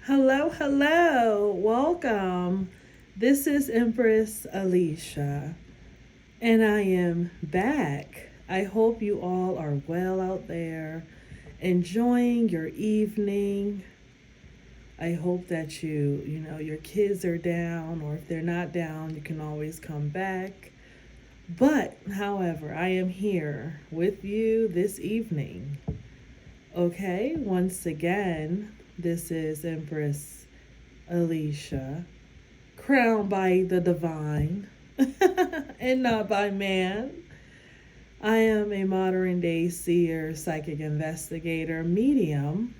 Hello, hello, welcome. This is Empress Alicia, and I am back. I hope you all are well out there, enjoying your evening. I hope that your kids are down, or if they're not down, you can always come back. But, however, I am here with you this evening. Okay, once again, this is Empress Alicia, crowned by the divine and not by man. I am a modern day seer, psychic investigator, medium,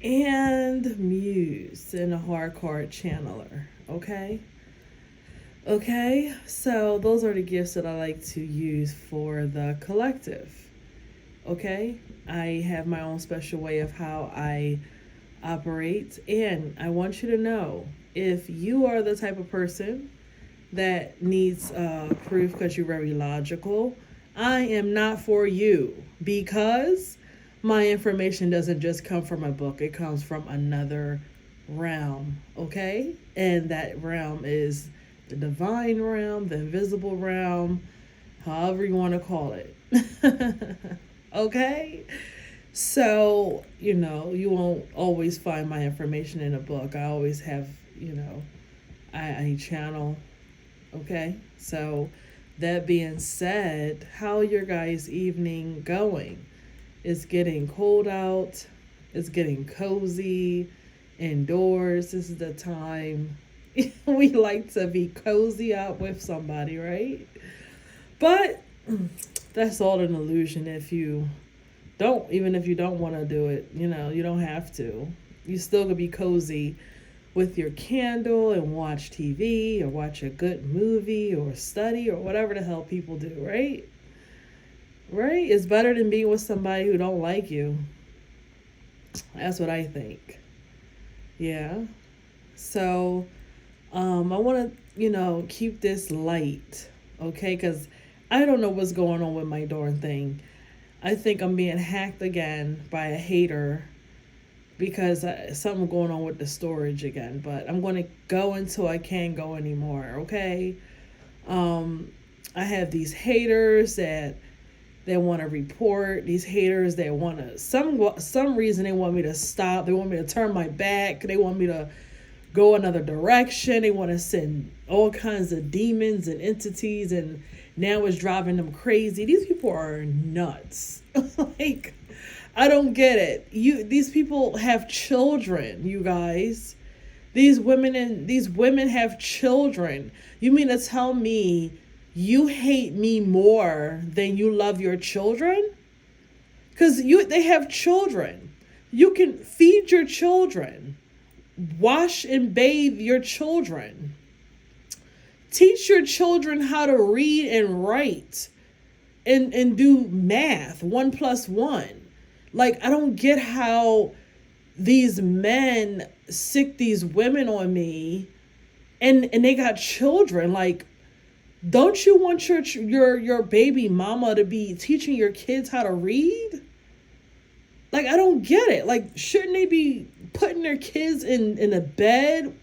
and muse, and a hardcore channeler. Okay? Okay, so those are the gifts that I like to use for the collective. Okay, I have my own special way of how I operate, and I want you to know if you are the type of person that needs proof because you're very logical, I am not for you, because my information doesn't just come from a book, it comes from another realm. Okay, and that realm is the divine realm, the invisible realm, however you want to call it. Okay? So, you won't always find my information in a book. I always have, I channel. Okay? So, that being said, how your guys' evening going? It's getting cold out. It's getting cozy indoors. This is the time we like to be cozy out with somebody, right? But that's all an illusion. Even if you don't want to do it, you don't have to. You still could be cozy with your candle and watch TV or watch a good movie or study or whatever the hell people do, right? Right? It's better than being with somebody who don't like you. That's what I think. Yeah. So, I want to, keep this light, okay? Because I don't know what's going on with my darn thing. I think I'm being hacked again by a hater because something going on with the storage again. But I'm going to go until I can't go anymore, okay? I have these haters that they want to report. These haters that want to, some reason they want me to stop. They want me to turn my back. They want me to go another direction. They want to send all kinds of demons and entities, and now it's driving them crazy. These people are nuts. Like, I don't get it. These people have children, you guys. These women have children. You mean to tell me you hate me more than you love your children? Because they have children. You can feed your children, wash and bathe your children, teach your children how to read and write and do math, 1+1. Like, I don't get how these men sick these women on me, and they got children. Like, don't you want your baby mama to be teaching your kids how to read? Like, I don't get it. Like, shouldn't they be putting their kids in a bed?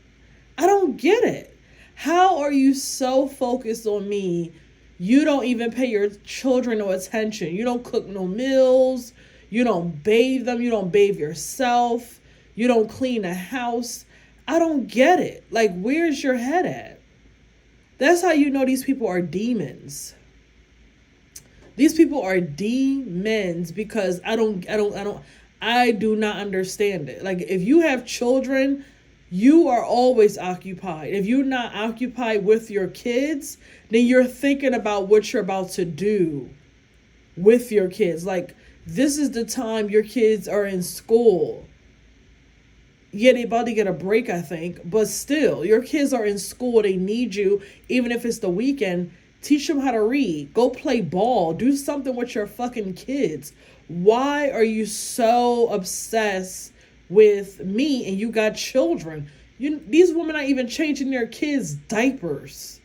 I don't get it. How are you so focused on me? You don't even pay your children no attention. You don't cook no meals. You don't bathe them. You don't bathe yourself. You don't clean the house. I don't get it. Like, where's your head at? That's how you know these people are demons. These people are demons because I do not understand it. Like, if you have children, you are always occupied. If you're not occupied with your kids, then you're thinking about what you're about to do with your kids. Like, this is the time your kids are in school. Yeah, they about to get a break, I think. But still, your kids are in school. They need you, even if it's the weekend. Teach them how to read. Go play ball. Do something with your fucking kids. Why are you so obsessed with me and you got children? These women are even changing their kids' diapers.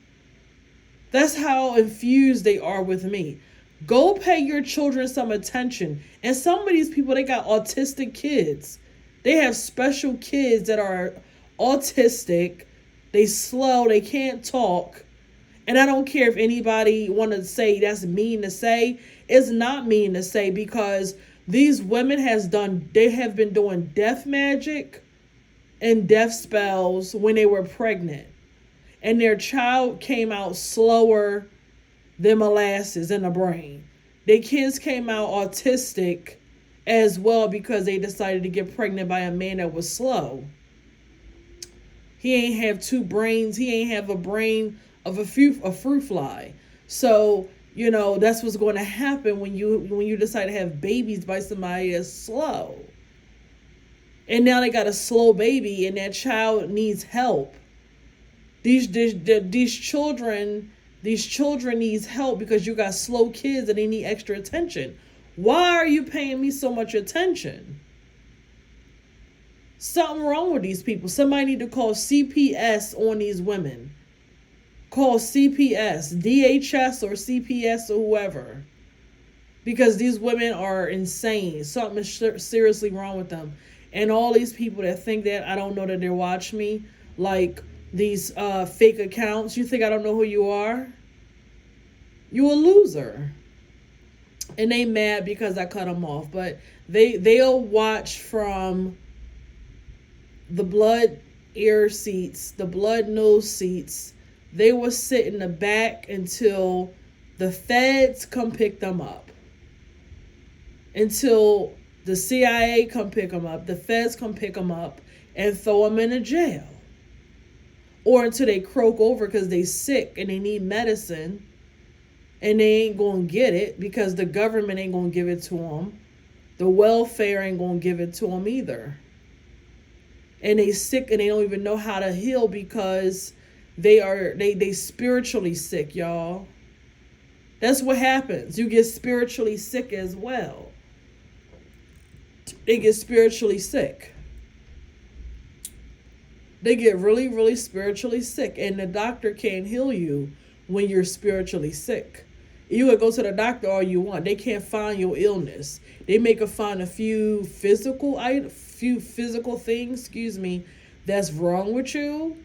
That's how infused they are with me. Go pay your children some attention. And some of these people, they got autistic kids. They have special kids that are autistic. They slow. They can't talk. And I don't care if anybody want to say that's mean to say. It's not mean to say, because these women they have been doing death magic and death spells when they were pregnant. And their child came out slower than molasses in the brain. Their kids came out autistic as well because they decided to get pregnant by a man that was slow. He ain't have two brains. He ain't have a brain of a fruit fly. So, that's what's going to happen when you decide to have babies by somebody that's slow. And now they got a slow baby, and that child needs help. These children needs help because you got slow kids and they need extra attention. Why are you paying me so much attention? Something wrong with these people. Somebody need to call CPS on these women. Call CPS, DHS or CPS or whoever. Because these women are insane. Something is seriously wrong with them. And all these people that think that, I don't know that they're watching me, like these fake accounts. You think I don't know who you are? You a loser. And they mad because I cut them off. But they'll watch from the blood ear seats, the blood nose seats. They will sit in the back until the feds come pick them up. Until the CIA come pick them up, the feds come pick them up and throw them in a jail. Or until they croak over because they sick and they need medicine and they ain't going to get it because the government ain't going to give it to them. The welfare ain't going to give it to them either. And they sick and they don't even know how to heal because they spiritually sick, y'all. That's what happens. You get spiritually sick as well. They get spiritually sick. They get really, really spiritually sick. And the doctor can't heal you when you're spiritually sick. You can go to the doctor all you want. They can't find your illness. They may can find a few physical things, that's wrong with you.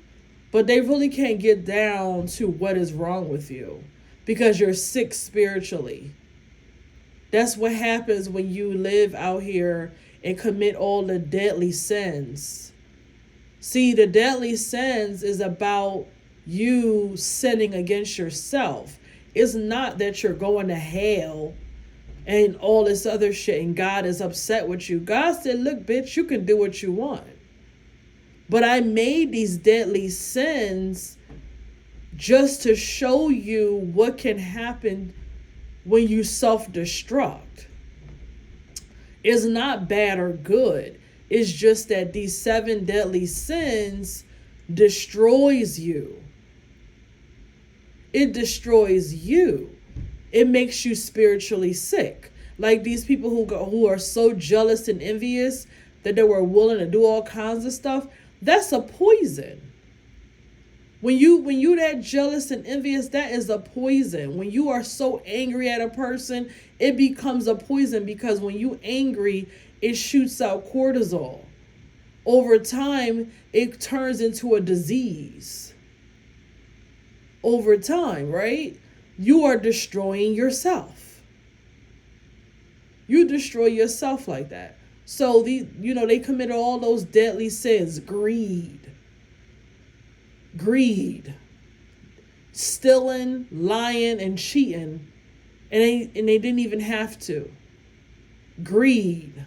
But they really can't get down to what is wrong with you because you're sick spiritually. That's what happens when you live out here and commit all the deadly sins. See, the deadly sins is about you sinning against yourself. It's not that you're going to hell and all this other shit and God is upset with you. God said, look, bitch, you can do what you want. But I made these deadly sins just to show you what can happen when you self-destruct. It's not bad or good. It's just that these 7 deadly sins destroys you. It destroys you. It makes you spiritually sick. Like these people who are so jealous and envious that they were willing to do all kinds of stuff. That's a poison. When you that jealous and envious, that is a poison. When you are so angry at a person, it becomes a poison because when you angry, it shoots out cortisol. Over time, it turns into a disease. Over time, right? You are destroying yourself. You destroy yourself like that. So they committed all those deadly sins. Greed, stealing, lying, and cheating, and they didn't even have to. Greed.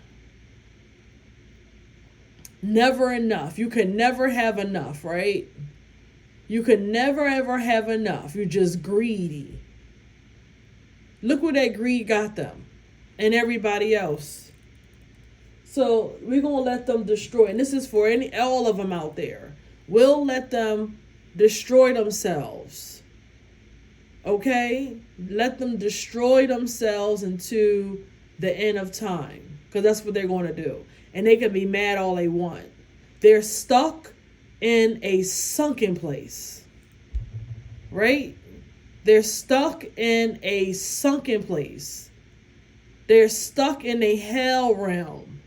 Never enough. You can never have enough, right? You can never ever have enough. You're just greedy. Look where that greed got them and everybody else. So we're going to let them destroy. And this is for all of them out there. We'll let them destroy themselves. Okay? Let them destroy themselves into the end of time. Because that's what they're going to do. And they can be mad all they want. They're stuck in a sunken place. Right? They're stuck in a sunken place. They're stuck in a hell realm.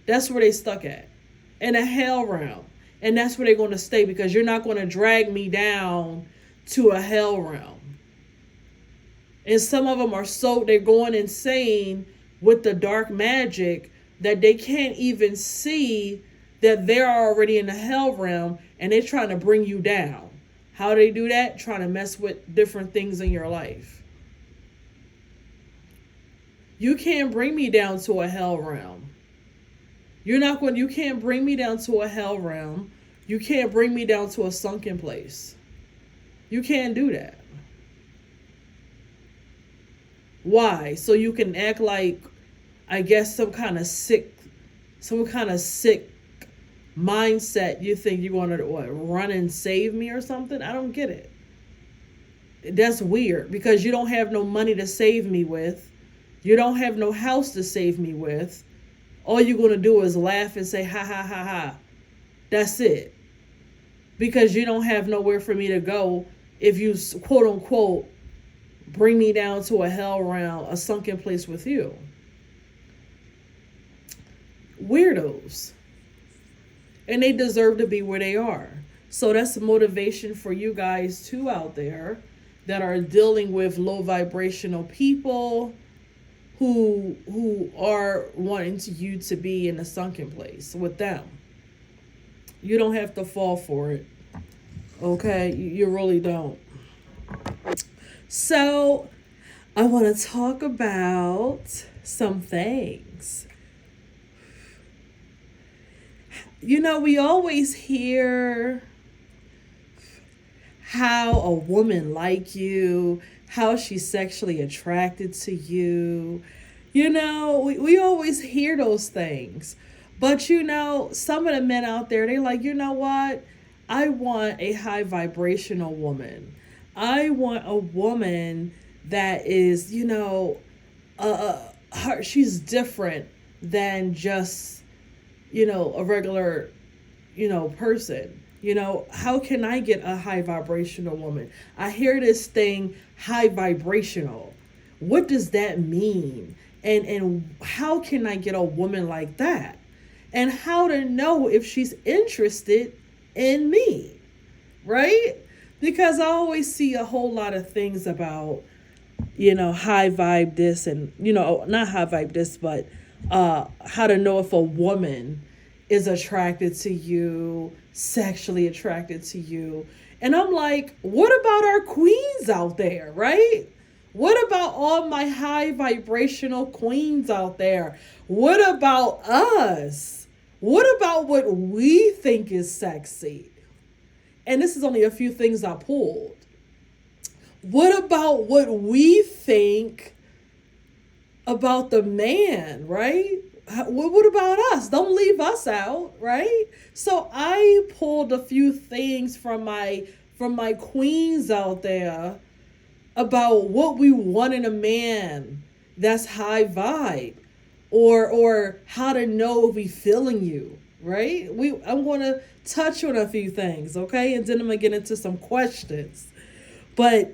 That's where they stuck at. In a hell realm. And that's where they're going to stay, because you're not going to drag me down to a hell realm. And some of them are they're going insane with the dark magic that they can't even see that they're already in the hell realm, and they're trying to bring you down. How do they do that? Trying to mess with different things in your life. You can't bring me down to a hell realm. You can't bring me down to a hell realm. You can't bring me down to a sunken place. You can't do that. Why? So you can act like, I guess, some kind of sick mindset. You think you're going to run and save me or something? I don't get it. That's weird, because you don't have no money to save me with. You don't have no house to save me with. All you're going to do is laugh and say, ha, ha, ha, ha. That's it. Because you don't have nowhere for me to go if you, quote unquote, bring me down to a hell realm, a sunken place with you. Weirdos. And they deserve to be where they are. So that's motivation for you guys too out there that are dealing with low vibrational people who are wanting you to be in a sunken place with them. You don't have to fall for it. Okay? You really don't. So I want to talk about some things. You know, we always hear how a woman like you, how she's sexually attracted to you. You know, we always hear those things. But, you know, some of the men out there, they're like, you know what? I want a high vibrational woman. I want a woman that is, you know, she's different than just, you know, a regular, you know, person. You know, how can I get a high vibrational woman? I hear this thing, high vibrational. What does that mean? And how can I get a woman like that? And how to know if she's interested in me, right? Because I always see a whole lot of things about, you know, high vibe this and, you know, not high vibe this, but how to know if a woman is attracted to you, sexually attracted to you. And I'm like, what about our queens out there, right? What about all my high vibrational queens out there? What about us? What about what we think is sexy? And this is only a few things I pulled. What about what we think about the man, right? What about us? Don't leave us out, right? So I pulled a few things from my queens out there about what we want in a man that's high vibe, or how to know if we feeling you, right? I'm going to touch on a few things, okay? And then I'm going to get into some questions. But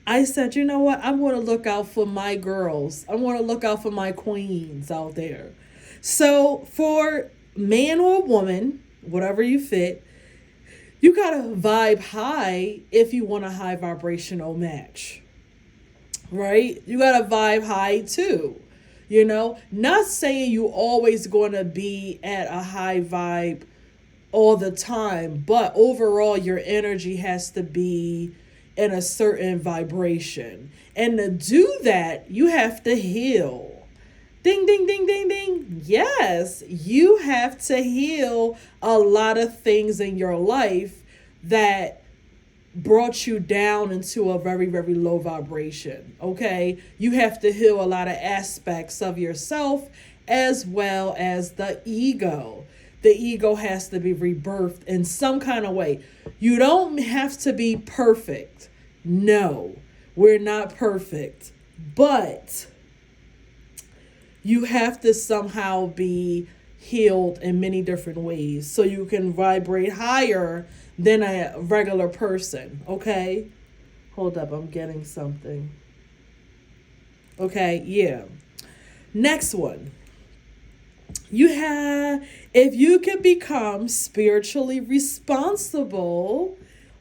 I said, you know what? I'm going to look out for my girls. I want to look out for my queens out there. So for man or woman, whatever you fit, you got to vibe high if you want a high vibrational match, right? You got to vibe high too. You know, not saying you always going to be at a high vibe all the time, but overall your energy has to be in a certain vibration. And to do that, you have to heal. Ding, ding, ding, ding, ding. Yes, you have to heal a lot of things in your life that brought you down into a very, very low vibration. Okay? You have to heal a lot of aspects of yourself as well as the ego. The ego has to be rebirthed in some kind of way. You don't have to be perfect. No, we're not perfect. But you have to somehow be healed in many different ways so you can vibrate higher than a regular person. Okay? Hold up, I'm getting something. Okay, yeah. Next one. You have, if you can become spiritually responsible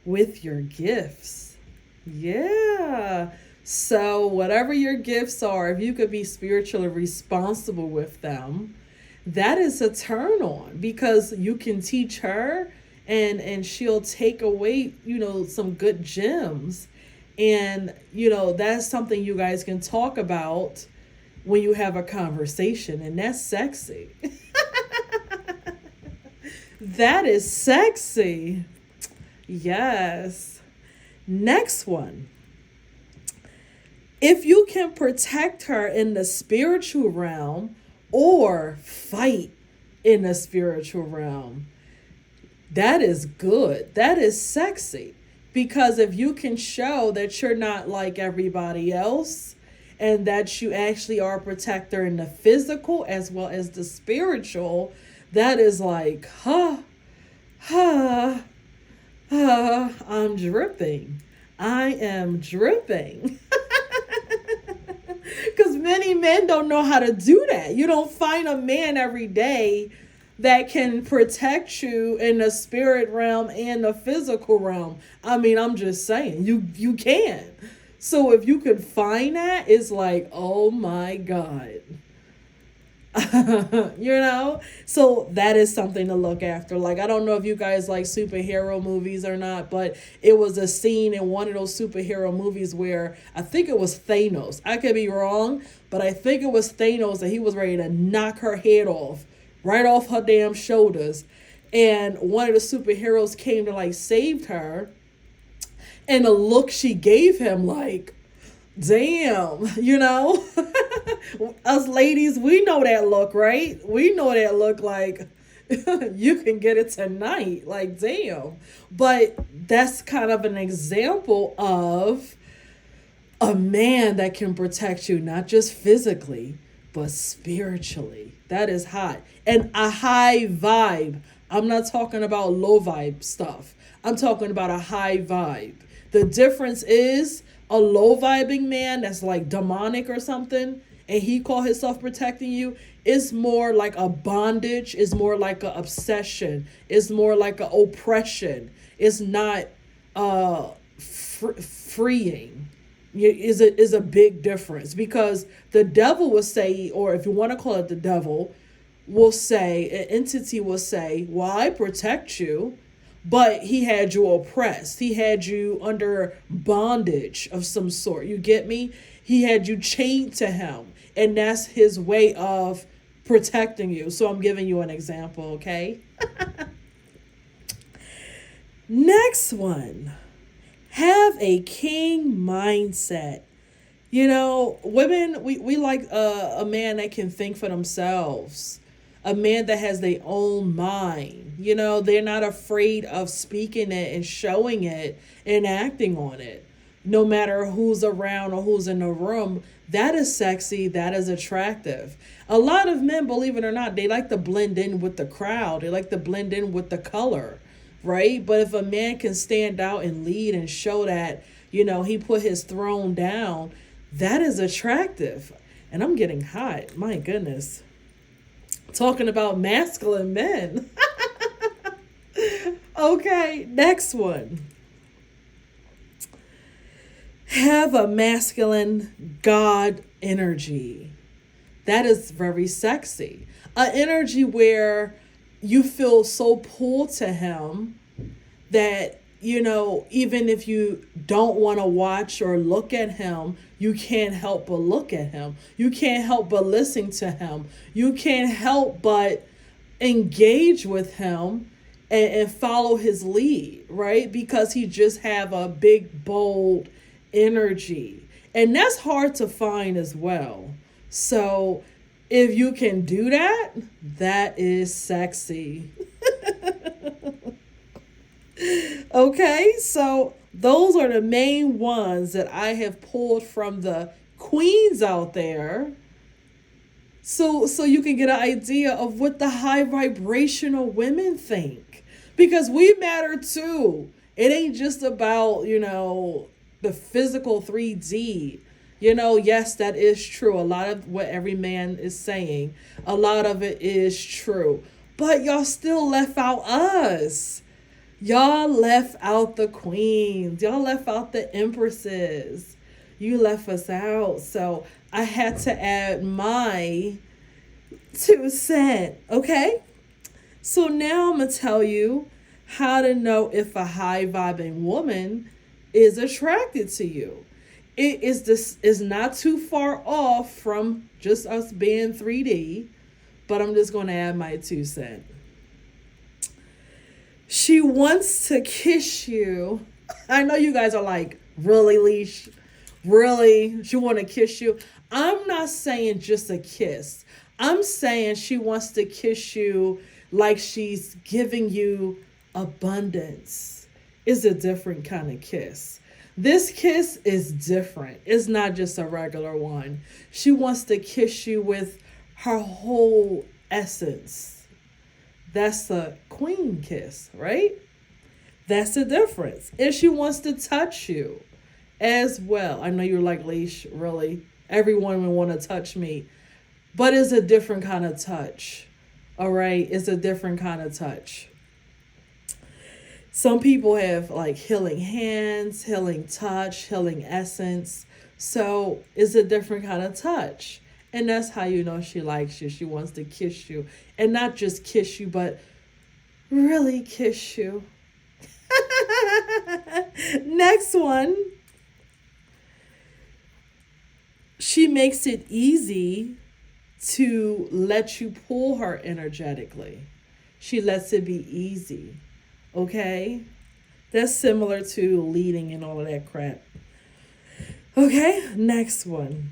with your gifts. Yeah. So, whatever your gifts are, if you could be spiritually responsible with them, that is a turn on because you can teach her and she'll take away, some good gems. And, that's something you guys can talk about when you have a conversation, and that's sexy. That is sexy. Yes. Next one. If you can protect her in the spiritual realm or fight in the spiritual realm, that is good. That is sexy. Because if you can show that you're not like everybody else and that you actually are a protector in the physical as well as the spiritual, that is like, I'm dripping. I am dripping. Because many men don't know how to do that. You don't find a man every day that can protect you in the spirit realm and the physical realm. I mean, I'm just saying, you can. So if you could find that, it's like, oh my God. So that is something to look after. Like, I don't know if you guys like superhero movies or not, but it was a scene in one of those superhero movies where I think it was Thanos. I could be wrong, but I think it was Thanos that he was ready to knock her head off, right off her damn shoulders. And one of the superheroes came to like save her. And the look she gave him, like, damn, us ladies, we know that look, right? We know that look like you can get it tonight, like, damn. But that's kind of an example of a man that can protect you, not just physically, but spiritually. That is hot. And a high vibe. I'm not talking about low vibe stuff. I'm talking about a high vibe. The difference is a low vibing man that's like demonic or something, and he call himself protecting you, is more like a bondage, is more like a obsession, is more like a oppression. It's not freeing. Is a big difference, because the devil will say, or if you want to call it the devil, will say, an entity will say, well, I protect you, but he had you oppressed. He had you under bondage of some sort. You get me? He had you chained to him. And that's his way of protecting you. So I'm giving you an example, okay? Next one. Have a king mindset. Women, we like a man that can think for themselves. A man that has their own mind. They're not afraid of speaking it and showing it and acting on it. No matter who's around or who's in the room, that is sexy, that is attractive. A lot of men, believe it or not, they like to blend in with the crowd. They like to blend in with the color, right? But if a man can stand out and lead and show that, he put his throne down, that is attractive. And I'm getting hot, my goodness. Talking about masculine men. Okay, next one. Have a masculine God energy. That is very sexy. An energy where you feel so pulled to him that, even if you don't want to watch or look at him, you can't help but look at him. You can't help but listen to him. You can't help but engage with him and follow his lead, right? Because he just have a big, bold energy. And that's hard to find as well. So if you can do that, that is sexy. Okay, so those are the main ones that I have pulled from the queens out there. So you can get an idea of what the high vibrational women think. Because we matter too. It ain't just about, the physical 3D. Yes, that is true. A lot of what every man is saying, a lot of it is true. But y'all still left out us. Y'all left out the queens. Y'all left out the empresses. You left us out. So I had to add my 2 cents. Okay? So now I'm going to tell you how to know if a high vibing woman is attracted to you. It is not too far off from just us being 3D, but I'm just going to add my 2 cents. She wants to kiss you. I know you guys are like, really, Leash? Really? She want to kiss you? I'm not saying just a kiss. I'm saying she wants to kiss you like she's giving you abundance. It's a different kind of kiss. This kiss is different. It's not just a regular one. She wants to kiss you with her whole essence. That's a queen kiss, right? That's the difference. And she wants to touch you as well. I know you're like, Leash, really? Every woman want to touch me. But it's a different kind of touch. All right? It's a different kind of touch. Some people have like healing hands, healing touch, healing essence. So it's a different kind of touch. And that's how you know she likes you. She wants to kiss you. And not just kiss you, but really kiss you. Next one. She makes it easy to let you pull her energetically. She lets it be easy. Okay? That's similar to leading and all of that crap. Okay? Next one.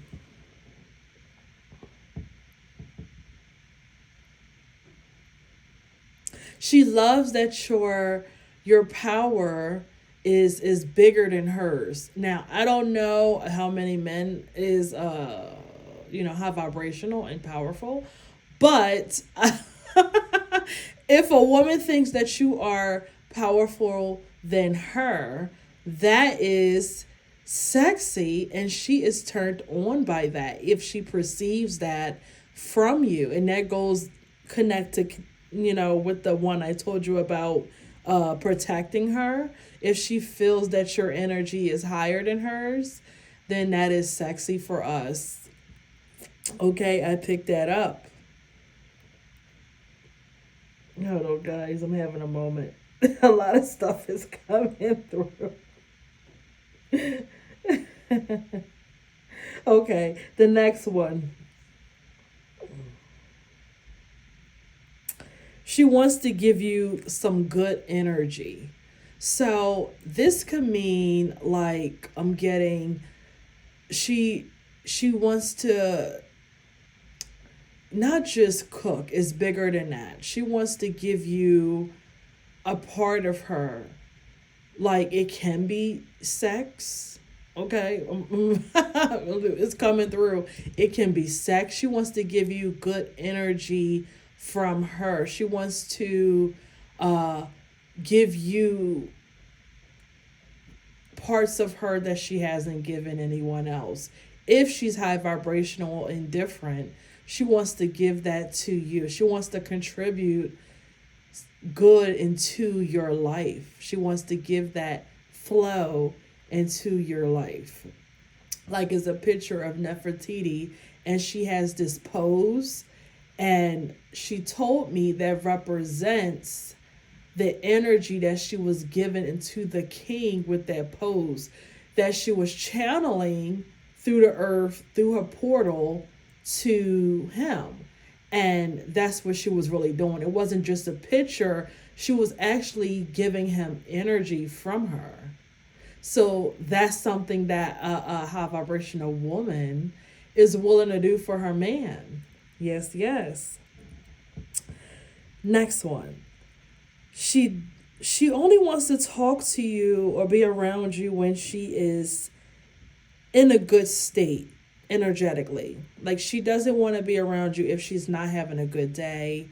She loves that your power is bigger than hers. Now, I don't know how many men is high vibrational and powerful, but if a woman thinks that you are powerful than her, that is sexy, and she is turned on by that if she perceives that from you. And that goes connected, with the one I told you about, protecting her. If she feels that your energy is higher than hers, then that is sexy for us. Okay, I picked that up. Hold on, guys, I'm having a moment. A lot of stuff is coming through. Okay, the next one. She wants to give you some good energy. So this could mean like I'm getting she wants to not just cook, it's bigger than that. She wants to give you a part of her. Like it can be sex. Okay. It's coming through. It can be sex. She wants to give you good energy from her. She wants to give you parts of her that she hasn't given anyone else. If she's high vibrational and different, she wants to give that to you. She wants to contribute good into your life. She wants to give that flow into your life. Like it's a picture of Nefertiti, and she has this pose, and she told me that represents the energy that she was given into the king with that pose, that she was channeling through the earth, through her portal to him. And that's what she was really doing. It wasn't just a picture. She was actually giving him energy from her. So that's something that a high vibrational woman is willing to do for her man. Yes, yes. Next one. She only wants to talk to you or be around you when she is in a good state energetically. Like she doesn't want to be around you if she's not having a good day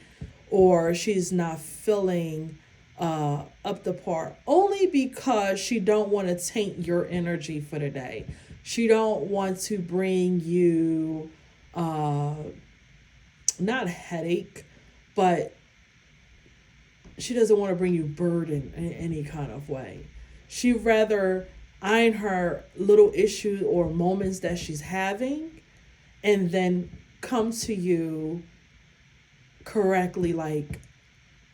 or she's not feeling up the par, only because she don't want to taint your energy for the day. She don't want to bring you not headache, but she doesn't want to bring you burden in any kind of way. She'd rather iron her little issue or moments that she's having and then come to you correctly like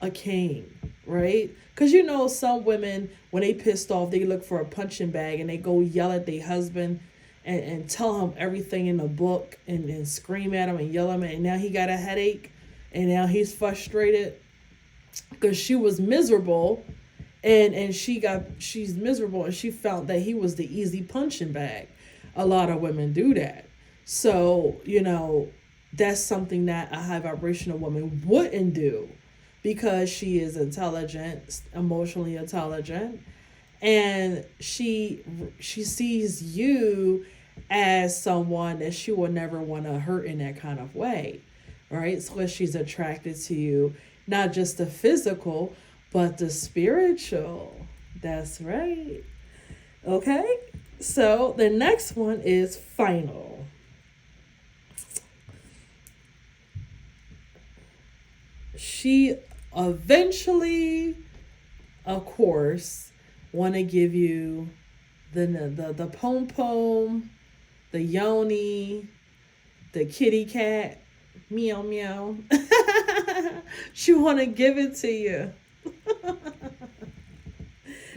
a king, right? Because you know, some women, when they pissed off, they look for a punching bag and they go yell at their husband and tell him everything in the book and scream at him and yell at him. And now he got a headache and now he's frustrated because she was miserable and she's miserable and she felt that he was the easy punching bag. A lot of women do that. So, you know, that's something that a high vibrational woman wouldn't do because she is intelligent, emotionally intelligent, and she sees you as someone that she will never want to hurt in that kind of way, right? So she's attracted to you, not just the physical, but the spiritual. That's right. Okay. So the next one is final. She eventually, of course, want to give you the pom pom, the yoni, the kitty cat, meow meow. She want to give it to you.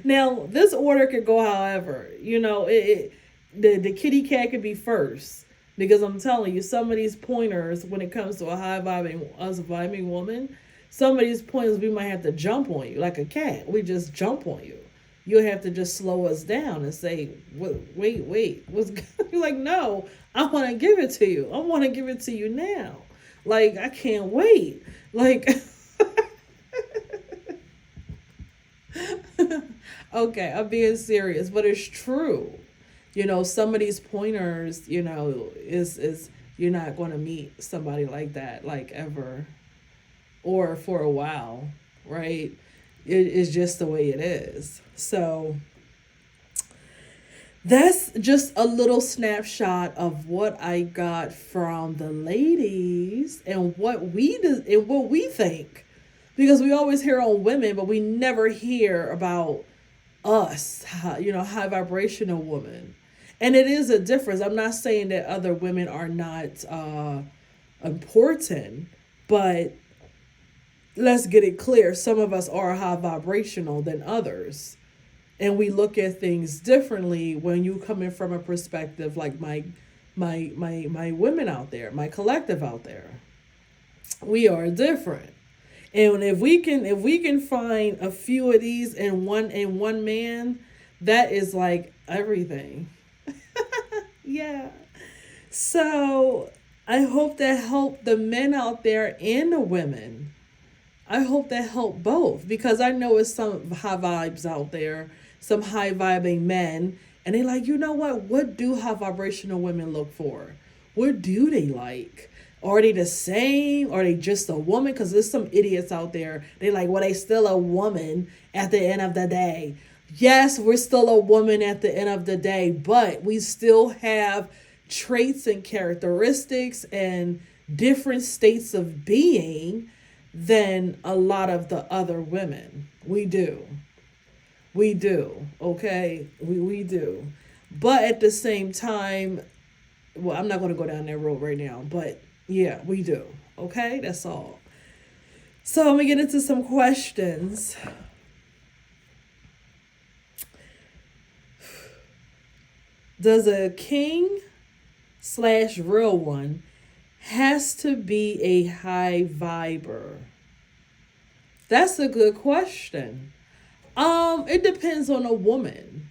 Now, this order could go however, you know, the kitty cat could be first. Because I'm telling you, some of these pointers, when it comes to a high vibing, us vibing woman, some of these pointers we might have to jump on you like a cat. We just jump on you. You'll have to just slow us down and say, wait, what's you're like, no, I want to give it to you. I want to give it to you now. Like, I can't wait. Like, okay, I'm being serious, but it's true. You know, some of these pointers, you know, is you're not going to meet somebody like that, like ever, or for a while, right? It is just the way it is. So that's just a little snapshot of what I got from the ladies and what we do and what we think, because we always hear on women, but we never hear about us, you know, high vibrational woman. And it is a difference. I'm not saying that other women are not important, but let's get it clear. Some of us are high vibrational than others. And we look at things differently when you come in from a perspective like my women out there, my collective out there. We are different. And if we can find a few of these in one man, that is like everything. Yeah. So I hope that helped the men out there and the women. I hope that helped both, because I know it's some high vibes out there, some high vibing men, and they like, you know what do high vibrational women look for? What do they like? Are they the same? Are they just a woman? Because there's some idiots out there. They like, well, they still a woman at the end of the day. Yes, we're still a woman at the end of the day, but we still have traits and characteristics and different states of being than a lot of the other women. We do. We do. Okay? We do. But at the same time, well, I'm not going to go down that road right now, but yeah, we do. Okay? That's all. So I'm going to get into some questions. Does a king / real one has to be a high viber? That's a good question. It depends on a woman.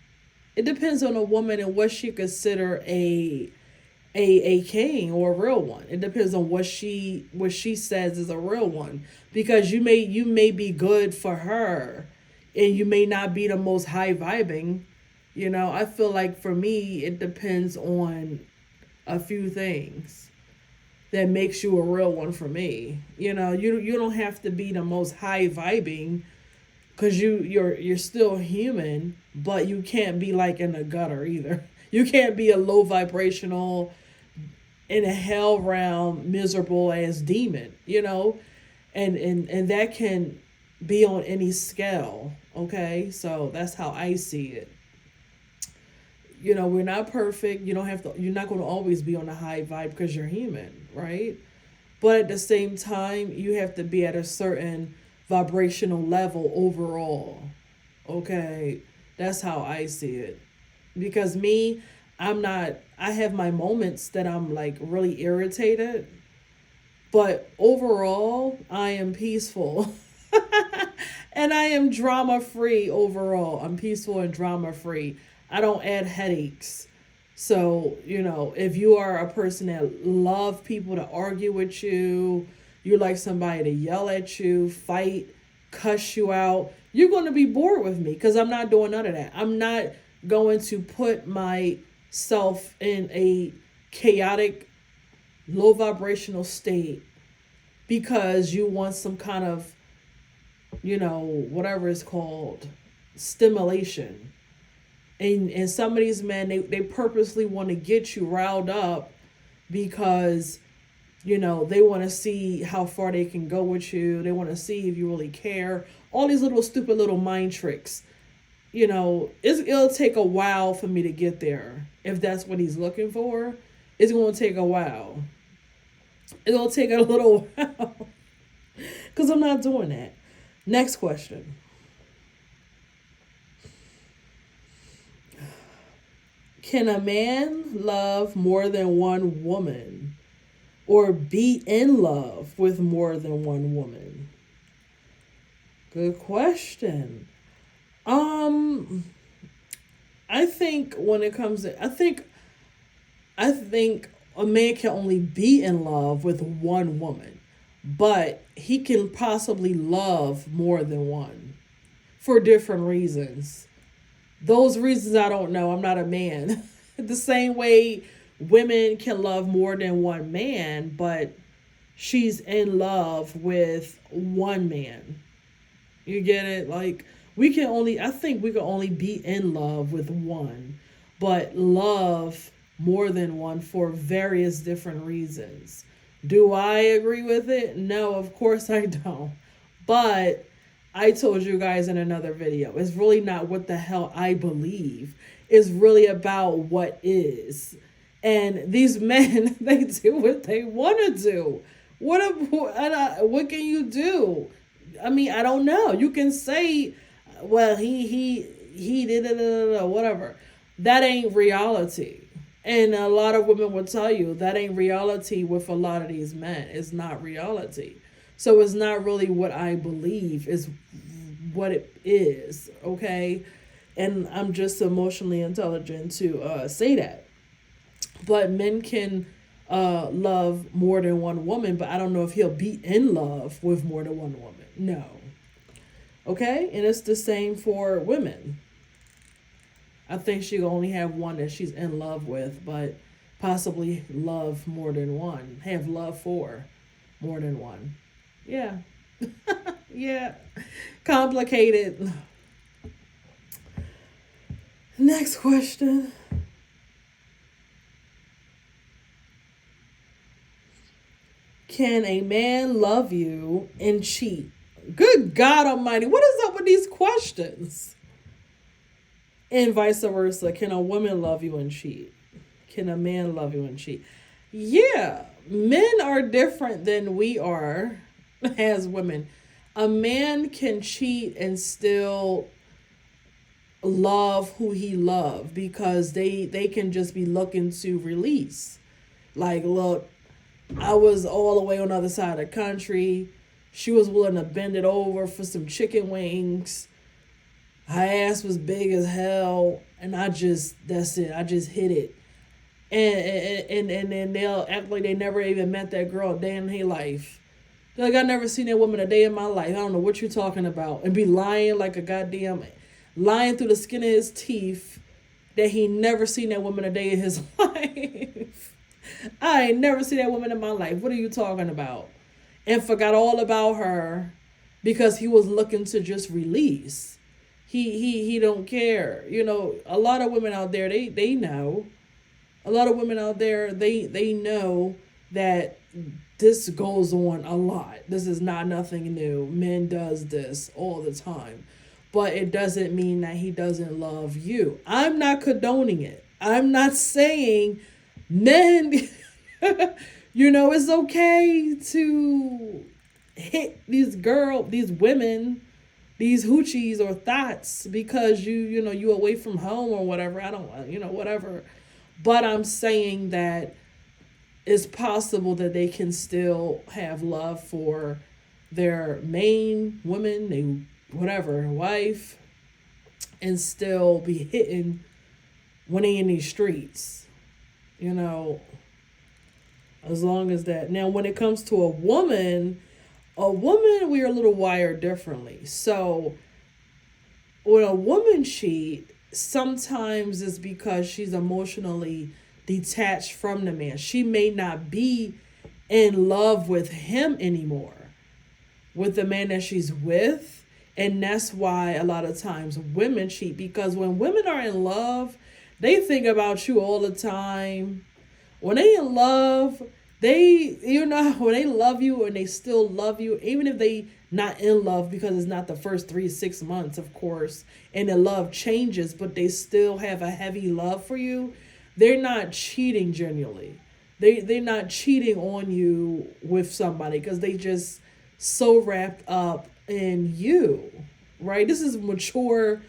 It depends on a woman and what she consider a king or a real one. It depends on what she says is a real one, because you may be good for her and you may not be the most high vibing. You know, I feel like for me it depends on a few things that makes you a real one for me. You know, you don't have to be the most high vibing, because you're still human, but you can't be like in the gutter either. You can't be a low vibrational in a hell realm miserable as demon, and that can be on any scale. Okay, so that's how I see it. We're not perfect. You're not going to always be on a high vibe because you're human, right? But at the same time, you have to be at a certain vibrational level overall. Okay, that's how I see it. Because me, I have my moments that I'm like really irritated, but overall, I am peaceful. And I am drama free overall. I'm peaceful and drama free. I don't add headaches. So, if you are a person that love people to argue with you, you like somebody to yell at you, fight, cuss you out, you're going to be bored with me because I'm not doing none of that. I'm not going to put myself in a chaotic, low vibrational state because you want some kind of, whatever it's called, stimulation. And some of these men, they purposely want to get you riled up because, they want to see how far they can go with you. They want to see if you really care. All these little stupid little mind tricks. It'll take a while for me to get there. If that's what he's looking for, it's going to take a while. It'll take a little while. Because I'm not doing that. Next question. Can a man love more than one woman or be in love with more than one woman? Good question. I think when it comes to, I think a man can only be in love with one woman, but he can possibly love more than one for different reasons. Those reasons I don't know. I'm not a man. The same way women can love more than one man, but she's in love with one man. You get it? Like, I think we can only be in love with one, but love more than one for various different reasons. Do I agree with it? No, of course I don't. But I told you guys in another video, it's really not what the hell I believe. It's really about what is. And these men, they do what they want to do. What can you do? I mean, I don't know. You can say, well, he did it, whatever. That ain't reality. And a lot of women will tell you that ain't reality with a lot of these men. It's not reality. So it's not really what I believe, is what it is, okay? And I'm just emotionally intelligent to say that. But men can love more than one woman, but I don't know if he'll be in love with more than one woman. No. Okay? And it's the same for women. I think she'll only have one that she's in love with, but possibly love more than one. Have love for more than one. Yeah. Yeah. Complicated. Next question. Can a man love you and cheat? Good God Almighty. What is up with these questions? And vice versa. Can a woman love you and cheat? Can a man love you and cheat? Yeah. Men are different than we are as women. A man can cheat and still love who he loves because they can just be looking to release. Like, look, I was all the way on the other side of the country. She was willing to bend it over for some chicken wings. Her ass was big as hell. And that's it. I just hit it. And then they'll act like they never even met that girl a day in their life. They're like, I never seen that woman a day in my life. I don't know what you're talking about. And be lying like a goddamn, lying through the skin of his teeth that he never seen that woman a day in his life. I ain't never seen that woman in my life. What are you talking about? And forgot all about her because he was looking to just release. He don't care. You know, a lot of women out there, they know. A lot of women out there, they know that this goes on a lot. This is not nothing new. Men does this all the time. But it doesn't mean that he doesn't love you. I'm not condoning it. I'm not saying men you know, it's okay to hit these women, these hoochies or thoughts because you know, you away from home or whatever. I don't, you know, whatever. But I'm saying that it's possible that they can still have love for their main woman, they whatever, wife, and still be hitting when they in these streets. You know, as long as that. Now, when it comes to a woman, we are a little wired differently. So when a woman cheat, sometimes it's because she's emotionally detached from the man. She may not be in love with him anymore, with the man that she's with. And that's why a lot of times women cheat, because when women are in love, they think about you all the time. When they in love, they, you know, when they love you and they still love you, even if they not in love, because it's not the first 3 6 months, of course, and the love changes, but they still have a heavy love for you. They're not cheating genuinely. They're not cheating on you with somebody because they just so wrapped up in you, right? This is mature.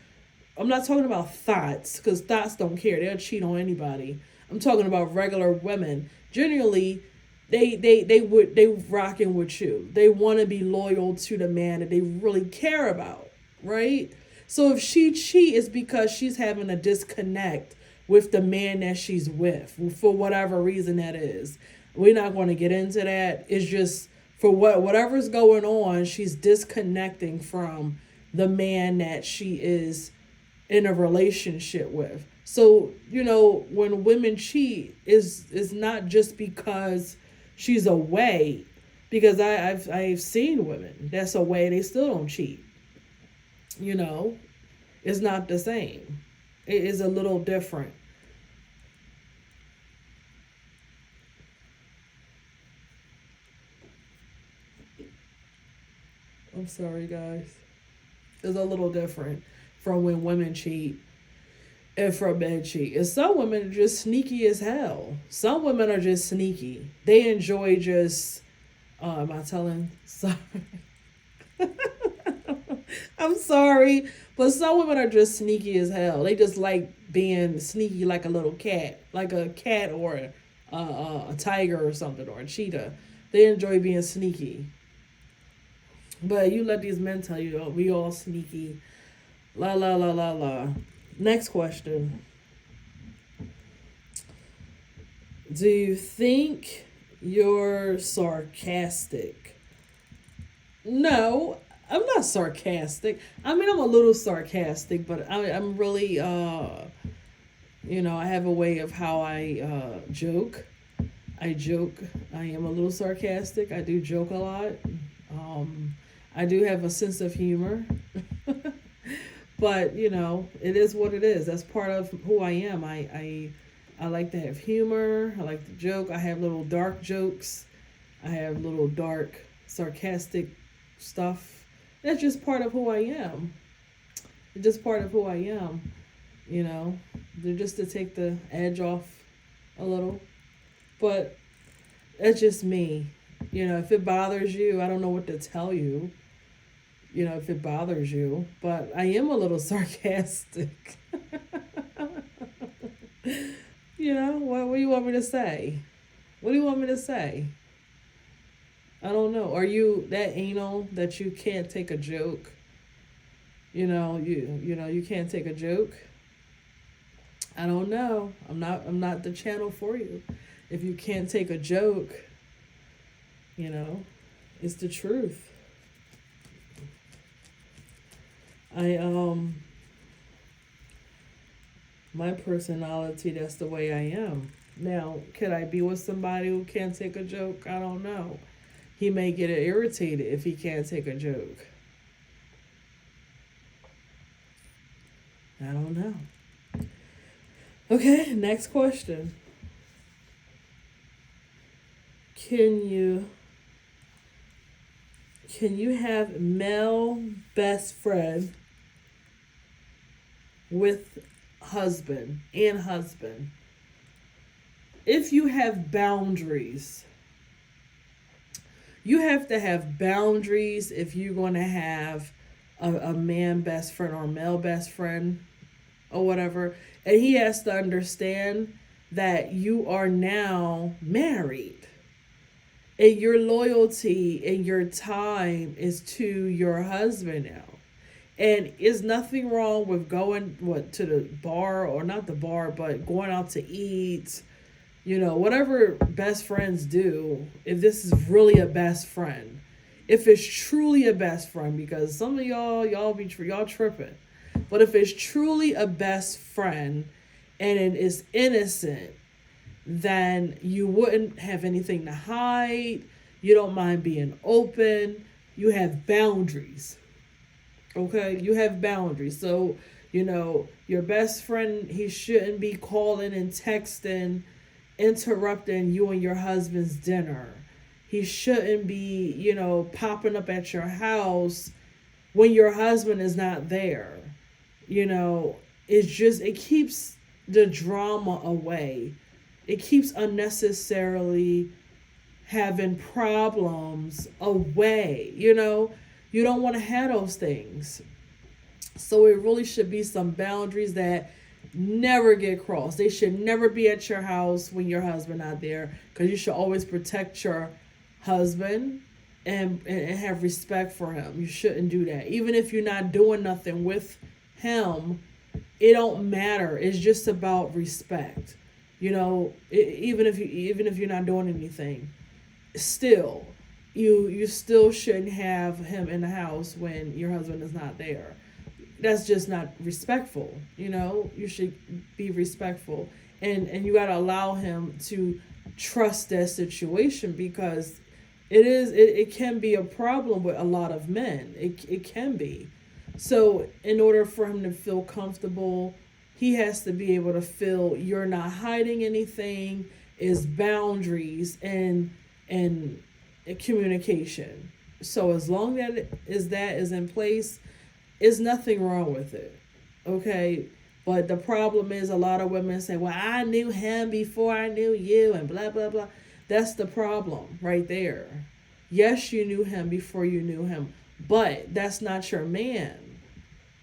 I'm not talking about thoughts, because thoughts don't care. They'll cheat on anybody. I'm talking about regular women. Generally, they rocking with you. They want to be loyal to the man that they really care about, right? So if she cheat, it's because she's having a disconnect with the man that she's with, for whatever reason that is. We're not going to get into that. It's just for whatever's going on, she's disconnecting from the man that she is in a relationship with. So, you know, when women cheat, is not just because she's away, because I've seen women that's away, they still don't cheat. You know, it's not the same. It is a little different. I'm sorry, guys. It's a little different from when women cheat and from men cheat. And some women are just sneaky as hell. Some women are just sneaky. They enjoy just. Am I telling? Sorry. I'm sorry, but some women are just sneaky as hell. They just like being sneaky, like a little cat, like a cat or a tiger or something, or a cheetah. They enjoy being sneaky. But you let these men tell you, oh, we all sneaky. La la la la la. Next question. Do you think you're sarcastic? No, I'm not sarcastic. I mean, I'm a little sarcastic, but I'm really, you know, I have a way of how I joke. I joke. I am a little sarcastic. I do joke a lot. Um, I do have a sense of humor. But, you know, it is what it is. That's part of who I am. I like to have humor. I like to joke. I have little dark jokes. I have little dark, sarcastic stuff. That's just part of who I am. It's just part of who I am. You know, they're just to take the edge off a little. But that's just me. You know, if it bothers you, I don't know what to tell you. You know, if it bothers you. But I am a little sarcastic. You know, what do you want me to say? What do you want me to say? I don't know. Are you that anal that you can't take a joke? You can't take a joke. I don't know. I'm not the channel for you. If you can't take a joke, you know, it's the truth. I my personality, that's the way I am. Now, could I be with somebody who can't take a joke? I don't know. He may get irritated if he can't take a joke. I don't know. Okay, next question. Can you can you have male best friend with husband? If you have boundaries, you have to have boundaries if you're going to have a man best friend or a male best friend or whatever. And he has to understand that you are now married and your loyalty and your time is to your husband now. And is nothing wrong with going to the bar, or not the bar, but going out to eat, whatever best friends do. If this is really a best friend, if it's truly a best friend, because some of y'all tripping, but if it's truly a best friend and it is innocent, then you wouldn't have anything to hide. You don't mind being open. You have boundaries. Okay? You have boundaries. So, your best friend, he shouldn't be calling and texting, interrupting you and your husband's dinner. He shouldn't be, popping up at your house when your husband is not there. It keeps the drama away. It keeps unnecessarily having problems away. You don't want to have those things. So it really should be some boundaries that never get crossed. They should never be at your house when your husband not there, because you should always protect your husband and have respect for him. You shouldn't do that. Even if you're not doing nothing with him, it don't matter. It's just about respect. Even if you're not doing anything, still you still shouldn't have him in the house when your husband is not there. That's just not respectful. You should be respectful, and you got to allow him to trust that situation, because it can be a problem with a lot of men. It can be. So in order for him to feel comfortable, he has to be able to feel you're not hiding anything, is boundaries and communication. So as long as that is in place, is nothing wrong with it. Okay? But the problem is, a lot of women say, well, I knew him before I knew you, and blah, blah, blah. That's the problem right there. Yes, you knew him before you knew him, but that's not your man.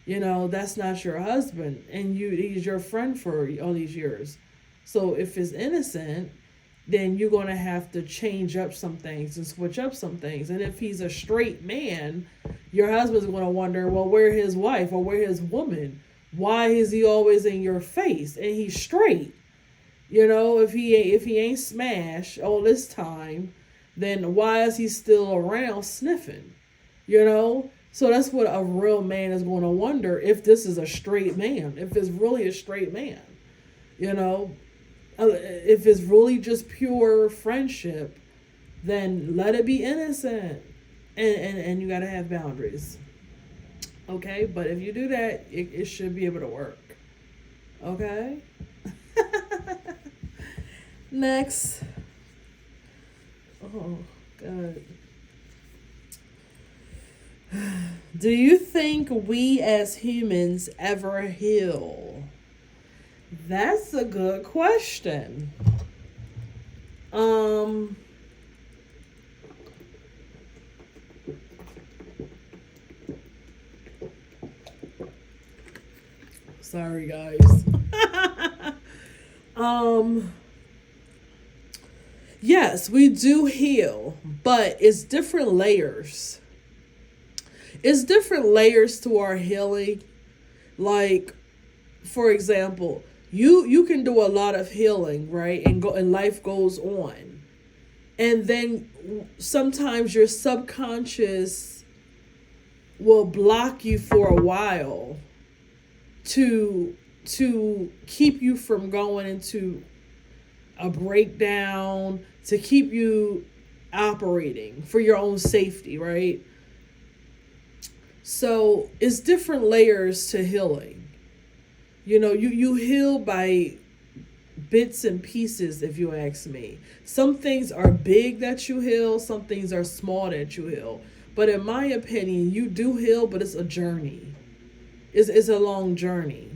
That's not your husband, and he's your friend for all these years. So if it's innocent, then you're going to have to change up some things and switch up some things. And if he's a straight man, your husband's going to wonder, well, where his wife or where his woman? Why is he always in your face? And he's straight. If he ain't smashed all this time, then why is he still around sniffing? So that's what a real man is going to wonder, if this is a straight man, if it's really a straight man. If it's really just pure friendship, then let it be innocent, and you got to have boundaries. Okay? But if you do that, it should be able to work. Okay? Next. Oh, God. Do you think we as humans ever heal? That's a good question. Sorry, guys. Yes, we do heal, but it's different layers. It's different layers to our healing. Like, for example, you can do a lot of healing, right? And life goes on. And then sometimes your subconscious will block you for a while to keep you from going into a breakdown, to keep you operating for your own safety, right? So it's different layers to healing. You heal by bits and pieces, if you ask me. Some things are big that you heal, some things are small that you heal. But in my opinion, you do heal, but it's a journey. It's a long journey.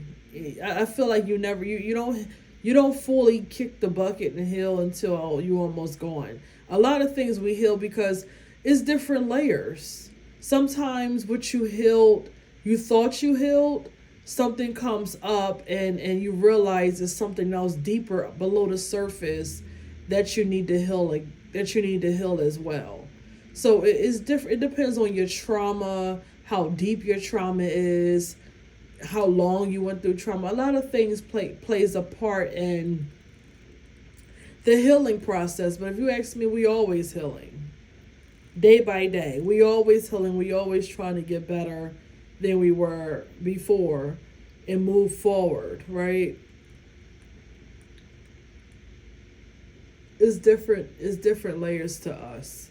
I feel like you don't fully kick the bucket and heal until you almost gone. A lot of things we heal because it's different layers. Sometimes what you healed, you thought you healed, something comes up and you realize it's something else deeper below the surface that you need to heal, like that you need to heal as well. So it's different. It depends on your trauma, how deep your trauma is, how long you went through trauma. A lot of things plays a part in the healing process. But if you ask me, we always healing day by day. We always healing. We always trying to get better than we were before and move forward, right? It's different layers to us.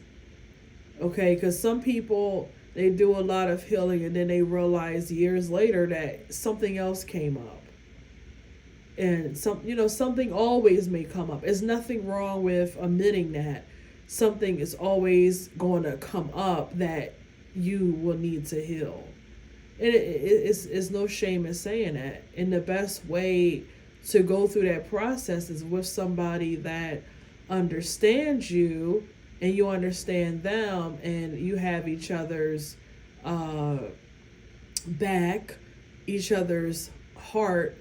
Okay, because some people, they do a lot of healing and then they realize years later that something else came up. And something always may come up. There's nothing wrong with admitting that something is always going to come up that you will need to heal. And it's no shame in saying that. And the best way to go through that process is with somebody that understands you and you understand them and you have each other's uh, back, each other's heart,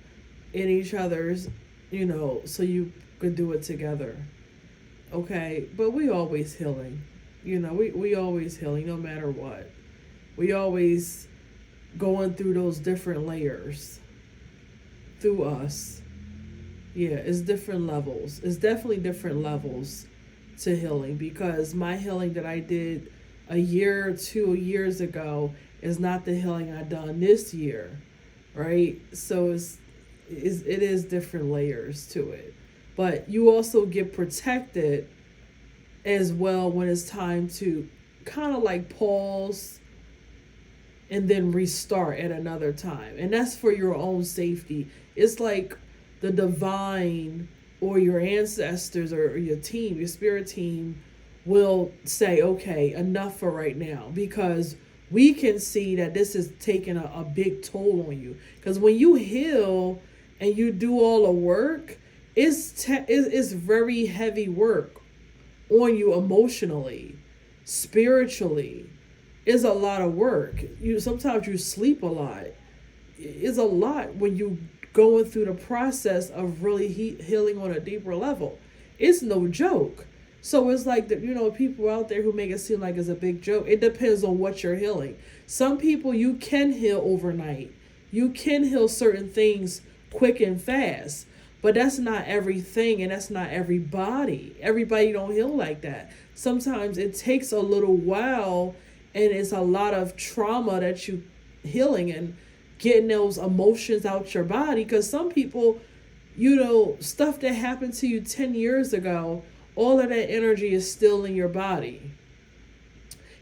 and each other's, so you could do it together. Okay, but we always healing. We always healing no matter what. We always going through those different layers through us. Yeah, it's different levels. It's definitely different levels to healing because my healing that I did a year or 2 years ago is not the healing I done this year, right? So it is different layers to it. But you also get protected as well when it's time to kind of like pause and then restart at another time. And that's for your own safety. It's like the divine or your ancestors or your team, your spirit team will say, okay, enough for right now, because we can see that this is taking a big toll on you. Because when you heal and you do all the work, it's very heavy work on you emotionally, spiritually. It's a lot of work. Sometimes you sleep a lot. It's a lot when you going through the process of really healing on a deeper level. It's no joke. So it's like people out there who make it seem like it's a big joke. It depends on what you're healing. Some people you can heal overnight. You can heal certain things quick and fast. But that's not everything, and that's not everybody. Everybody don't heal like that. Sometimes it takes a little while, and it's a lot of trauma that you healing and getting those emotions out your body. Because some people, stuff that happened to you 10 years ago, all of that energy is still in your body.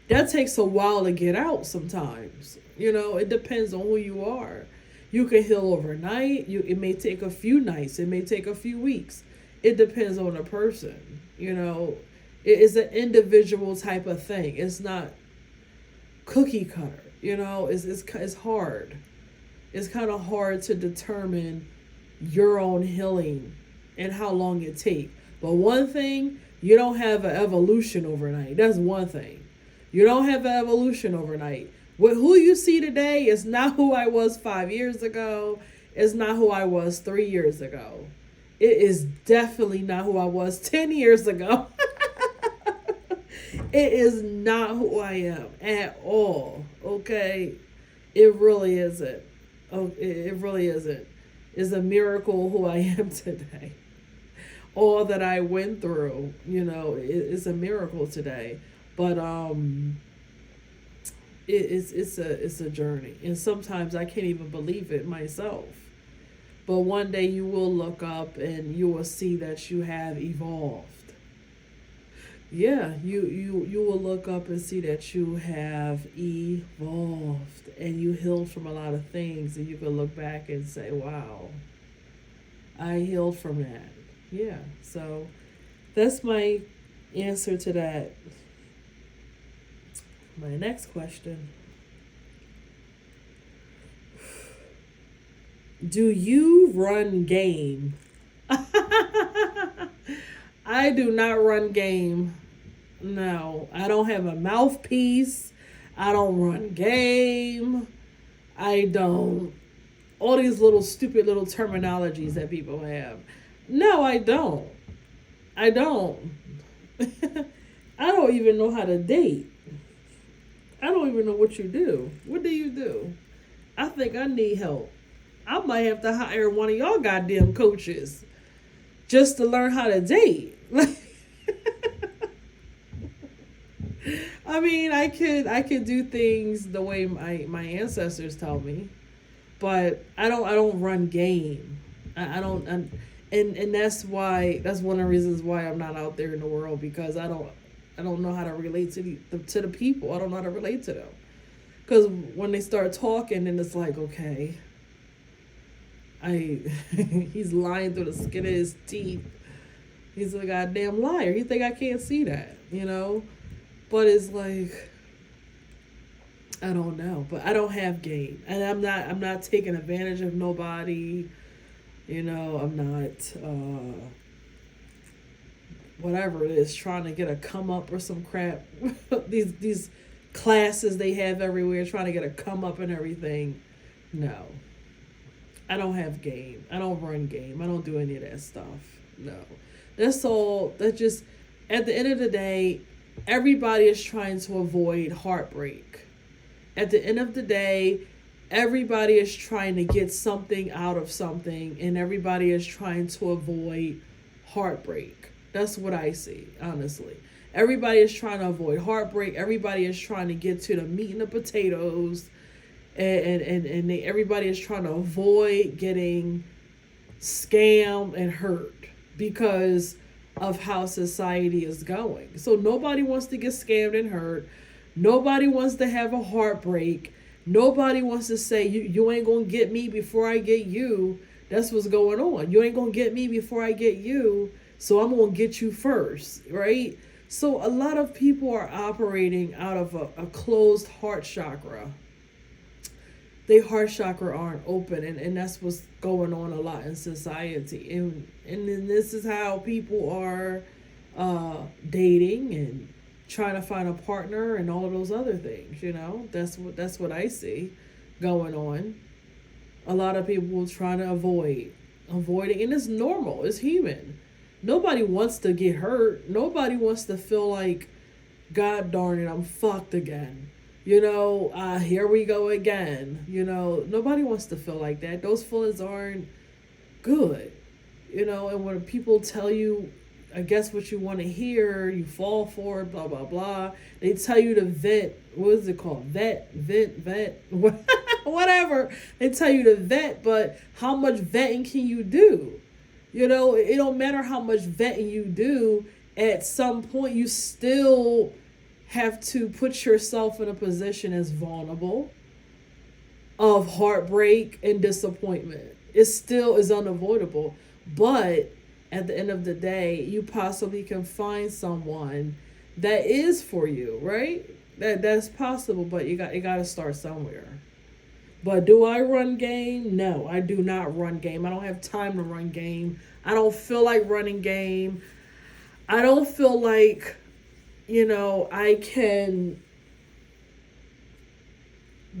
That takes a while to get out sometimes. It depends on who you are. You can heal overnight. It may take a few nights. It may take a few weeks. It depends on the person. It is an individual type of thing. It's not cookie cutter. It's hard. It's kind of hard to determine your own healing and how long it takes. But one thing, you don't have an evolution overnight. That's one thing. You don't have an evolution overnight. Who you see today is not who I was 5 years ago. It's not who I was 3 years ago. It is definitely not who I was 10 years ago. It is not who I am at all. Okay? It really isn't. Oh, it really isn't. It's a miracle who I am today. All that I went through, it's a miracle today. But it's a journey, and sometimes I can't even believe it myself. But one day you will look up and you will see that you have evolved. Yeah, you will look up and see that you have evolved and you healed from a lot of things, and you can look back and say, "Wow, I healed from that." Yeah, so that's my answer to that. My next question: do you run game? I do not run game. No, I don't have a mouthpiece. I don't run game. I don't. All these little stupid little terminologies that people have. No, I don't. I don't. I don't even know how to date. I don't even know what you do. What do you do? I think I need help. I might have to hire one of y'all goddamn coaches just to learn how to date. I mean, I could do things the way my ancestors tell me, but I don't run game. I don't and that's one of the reasons why I'm not out there in the world, because I don't know how to relate to the people. I don't know how to relate to them. Because when they start talking, then it's like, okay, I he's lying through the skin of his teeth. He's a goddamn liar. He think I can't see that, you know? But it's like, I don't know. But I don't have game. And I'm not taking advantage of nobody. You know, I'm not whatever it is, trying to get a come up or some crap. these classes they have everywhere, trying to get a come up and everything. No. I don't have game. I don't run game. I don't do any of that stuff. No. That's all. That just, at the end of the day, everybody is trying to avoid heartbreak. At the end of the day, everybody is trying to get something out of something, and everybody is trying to avoid heartbreak. That's what I see, honestly. Everybody is trying to avoid heartbreak. Everybody is trying to get to the meat and the potatoes, everybody is trying to avoid getting scammed and hurt because of how society is going. So nobody wants to get scammed and hurt. Nobody wants to have a heartbreak. Nobody wants to say, you ain't gonna get me before I get you. That's what's going on. You ain't gonna get me before I get you, so I'm gonna get you first, right? So a lot of people are operating out of a closed heart chakra. Their heart chakra aren't open, and that's what's going on a lot in society. And then this is how people are dating and trying to find a partner and all of those other things. That's what I see going on. A lot of people trying to avoiding, and it's normal. It's human. Nobody wants to get hurt. Nobody wants to feel like, God darn it, I'm fucked again. Here we go again. Nobody wants to feel like that. Those feelings aren't good. And when people tell you, I guess what you want to hear, you fall for it, blah, blah, blah. They tell you to vet. What is it called? Vet, whatever. They tell you to vet, but how much vetting can you do? It don't matter how much vetting you do. At some point, you still have to put yourself in a position as vulnerable of heartbreak and disappointment. It still is unavoidable. But at the end of the day, you possibly can find someone that is for you, right? That's possible, but you got to start somewhere. But do I run game? No, I do not run game. I don't have time to run game. I don't feel like running game. I don't feel like, I can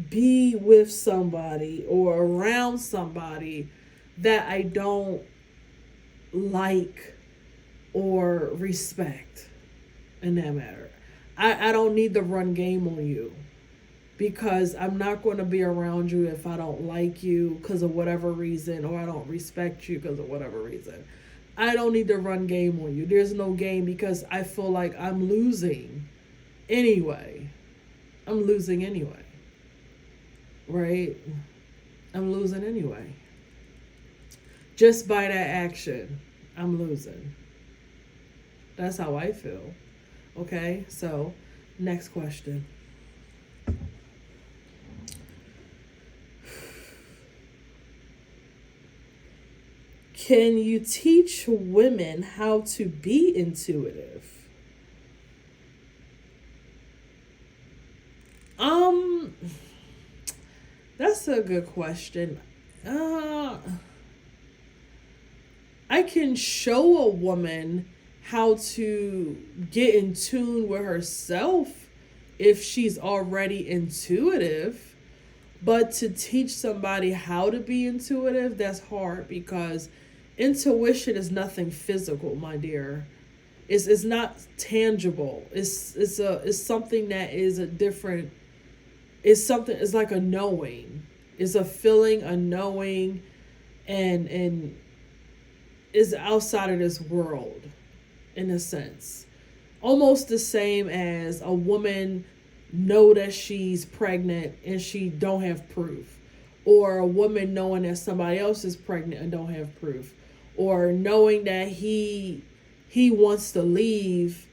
be with somebody or around somebody that I don't like or respect in that matter. I don't need to run game on you, because I'm not going to be around you if I don't like you because of whatever reason, or I don't respect you because of whatever reason. I don't need to run game on you. There's no game, because I feel like I'm losing anyway. I'm losing anyway. Right? I'm losing anyway. Just by that action, I'm losing. That's how I feel. Okay, so next question. Can you teach women how to be intuitive? Um, that's a good question. Uh, I can show a woman how to get in tune with herself if she's already intuitive. But to teach somebody how to be intuitive, that's hard because intuition is nothing physical, my dear. It's not tangible. It's something that is a different. It's something. It's like a knowing. It's a feeling, a knowing, and is outside of this world, in a sense. Almost the same as a woman know that she's pregnant and she don't have proof, or a woman knowing that somebody else is pregnant and don't have proof, or knowing that he wants to leave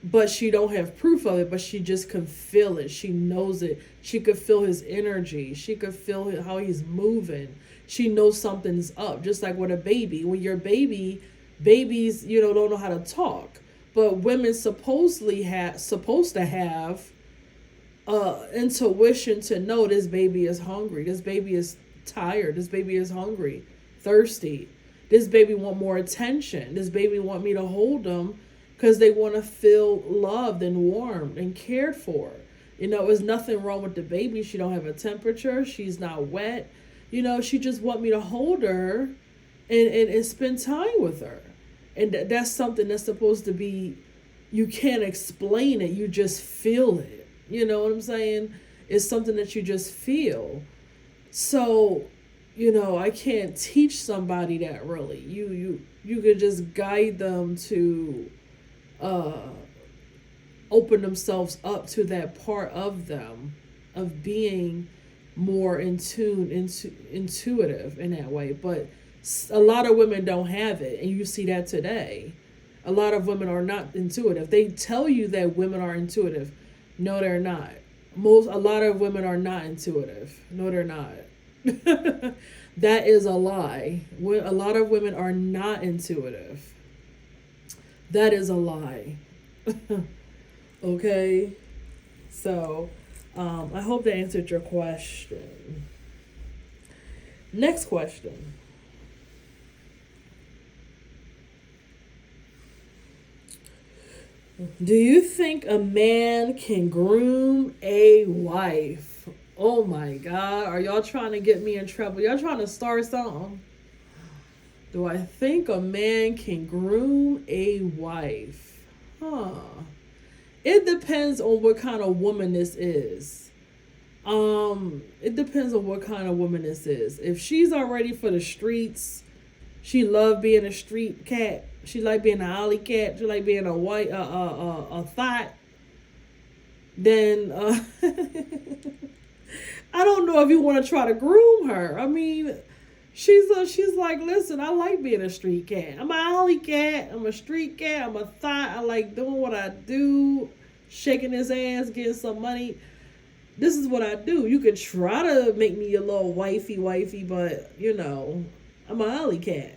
but she don't have proof of it, but she just can feel it. She knows it. She could feel his energy. She could feel how he's moving. She knows something's up. Just like with a baby. When you're a baby, babies, don't know how to talk. But women supposed to have intuition to know this baby is hungry. This baby is tired. This baby is hungry, thirsty. This baby want more attention. This baby want me to hold them because they want to feel loved and warmed and cared for. There's nothing wrong with the baby. She don't have a temperature. She's not wet. She just want me to hold her and spend time with her. And that's something that's supposed to be, you can't explain it. You just feel it. You know what I'm saying? It's something that you just feel. So, I can't teach somebody that really. You could just guide them to open themselves up to that part of them of being more in tune, intuitive in that way. But a lot of women don't have it, and you see that today. A lot of women are not intuitive. They tell you that women are intuitive. No, they're not. A lot of women are not intuitive. No, they're not. That is a lie. A lot of women are not intuitive. That is a lie. Okay? So, I hope that answered your question. Next question. Do you think a man can groom a wife? Oh my God. Are y'all trying to get me in trouble? Y'all trying to start something? Do I think a man can groom a wife? It depends on what kind of woman this is. It depends on what kind of woman this is. If she's already for the streets, she love being a street cat. She like being an alley cat. She like being a white a thought. Then I don't know if you want to try to groom her. I mean, she's like, listen, I like being a street cat. I'm an alley cat. I'm a street cat. I'm a thought. I like doing what I do, shaking his ass, getting some money. This is what I do. You could try to make me a little wifey, but I'm an alley cat.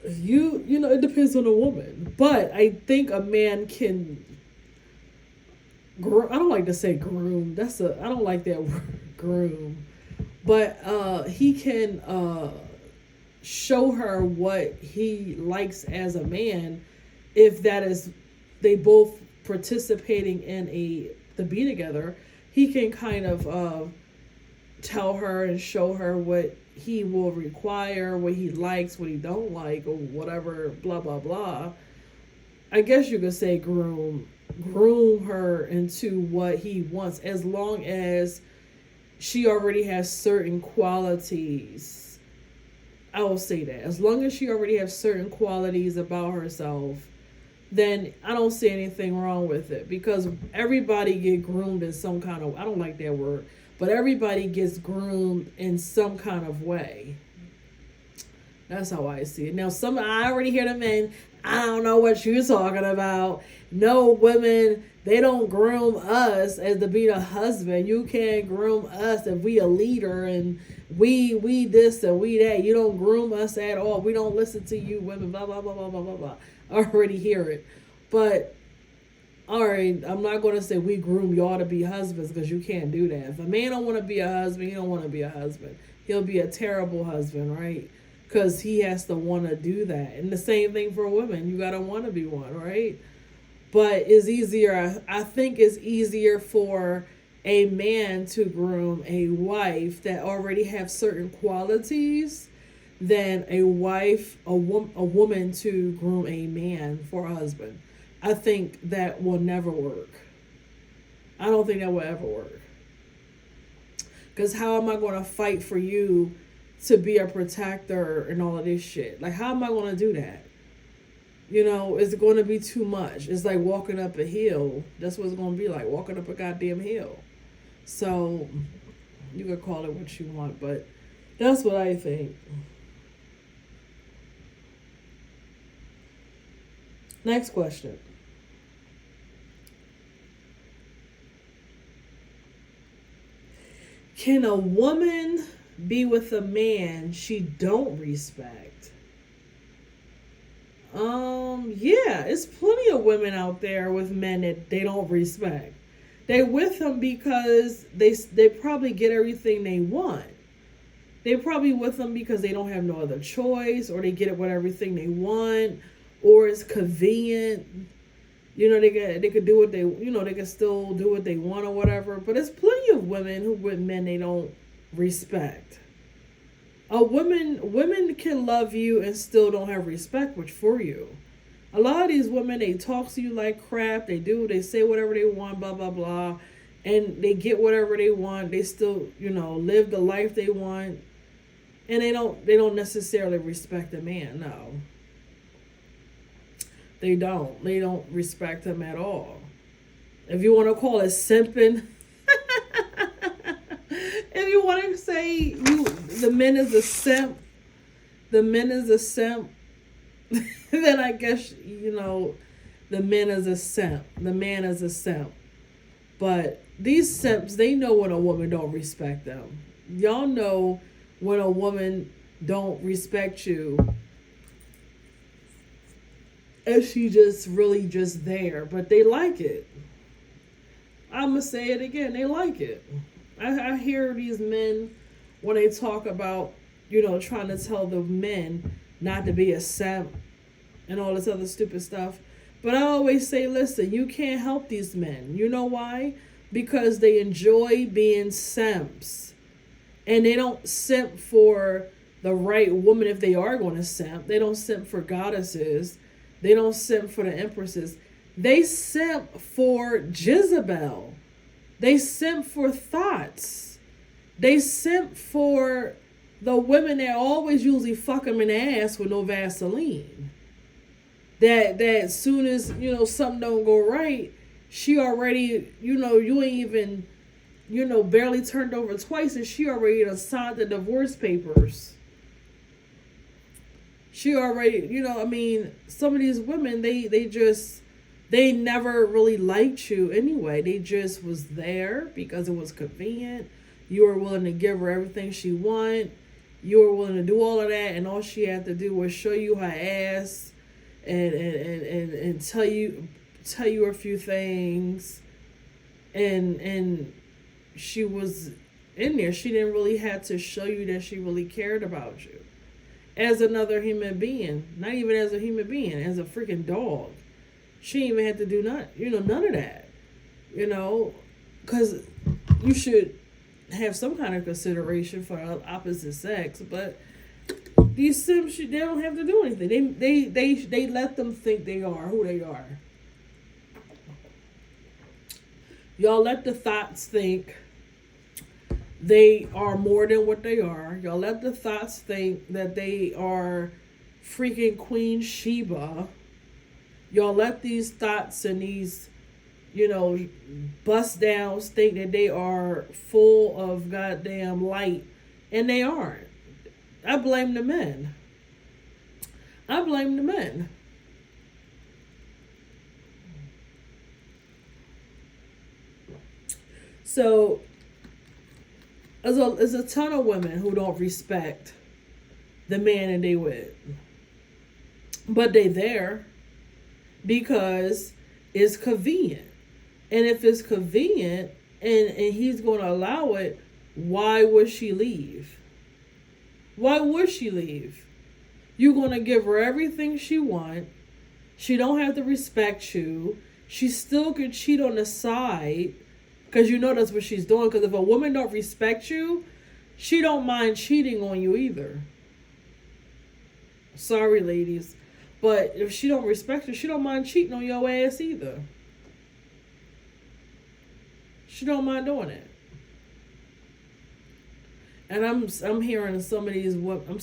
It depends on the woman, but I think a man can. I don't like to say groom. I don't like that word, groom, but he can show her what he likes as a man, if that is they both participating in the be together. He can kind of tell her and show her what he will require, what he likes, what he don't like, or whatever, blah blah blah. I guess you could say groom her into what he wants, as long as she already has certain qualities. I will say that as long as she already has certain qualities about herself, then I don't see anything wrong with it, because everybody get groomed in some kind of, I don't like that word, but everybody gets groomed in some kind of way. That's how I see it. Now, I already hear the men, I don't know what you're talking about. No, women, they don't groom us as to be the husband. You can't groom us if we a leader and we this and we that. You don't groom us at all. We don't listen to you women, blah, blah, blah, blah, blah, blah, blah. I already hear it. But, all right, I'm not going to say we groom y'all to be husbands because you can't do that. If a man don't want to be a husband, he don't want to be a husband. He'll be a terrible husband, right? Because he has to want to do that. And the same thing for women. You got to want to be one, right? But it's easier, I think it's easier for a man to groom a wife that already have certain qualities than a woman to groom a man for a husband. I think that will never work. I don't think that will ever work. Because how am I going to fight for you to be a protector and all of this shit? Like, how am I going to do that? You know, it's going to be too much. It's like walking up a hill. That's what it's going to be like, walking up a goddamn hill. So, you can call it what you want, but that's what I think. Next question. Can a woman be with a man she don't respect? Yeah, it's plenty of women out there with men that they don't respect. They with them because they probably get everything they want. They probably with them because they don't have no other choice, or they get it with everything they want, or it's convenient. You know, they could do what they, you know, they can still do what they want or whatever. But there's plenty of women who with men they don't respect. Women can love you and still don't have respect for you. A lot of these women, they talk to you like crap. They say whatever they want, blah blah blah, and they get whatever they want. They still, you know, live the life they want, and they don't necessarily respect a man. No, they don't. They don't respect him at all. If you want to call it simping. If you want to say the men is a simp, then I guess, you know, the man is a simp. But these simps, they know when a woman don't respect them. Y'all know when a woman don't respect you, and she just really just there, but they like it. I'm going to say it again, they like it. I hear these men when they talk about, you know, trying to tell the men not to be a simp and all this other stupid stuff. But I always say, listen, you can't help these men. You know why? Because they enjoy being simps. And they don't simp for the right woman if they are going to simp. They don't simp for goddesses. They don't simp for the empresses. They simp for Jezebel. They simp for thoughts. They simp for the women that always usually fuck them in the ass with no Vaseline. That soon as, you know, something don't go right, she already, you know, you ain't even, you know, barely turned over twice and she already done signed the divorce papers. She already, you know, I mean, some of these women, they never really liked you anyway. They just was there because it was convenient. You were willing to give her everything she wanted. You were willing to do all of that, and all she had to do was show you her ass and tell you a few things. And she was in there. She didn't really have to show you that she really cared about you. As another human being. Not even as a human being, as a freaking dog. She didn't even have to do none of that. You know, because you should have some kind of consideration for the opposite sex, but these simps, they don't have to do anything. They let them think they are who they are. Y'all let the thoughts think they are more than what they are. Y'all let the thoughts think that they are freaking Queen Sheba. Y'all let these thoughts and these, you know, bust downs think that they are full of goddamn light. And they aren't. I blame the men. So there's a ton of women who don't respect the man that they with, but they there because it's convenient. And if it's convenient and he's going to allow it, why would she leave? Why would she leave? You're going to give her everything she wants. She don't have to respect you. She still could cheat on the side because you know that's what she's doing. Because if a woman don't respect you, she don't mind cheating on you either. Sorry, ladies. But if she don't respect you, she don't mind cheating on your ass either. She don't mind doing it. And I'm hearing some of these, what I'm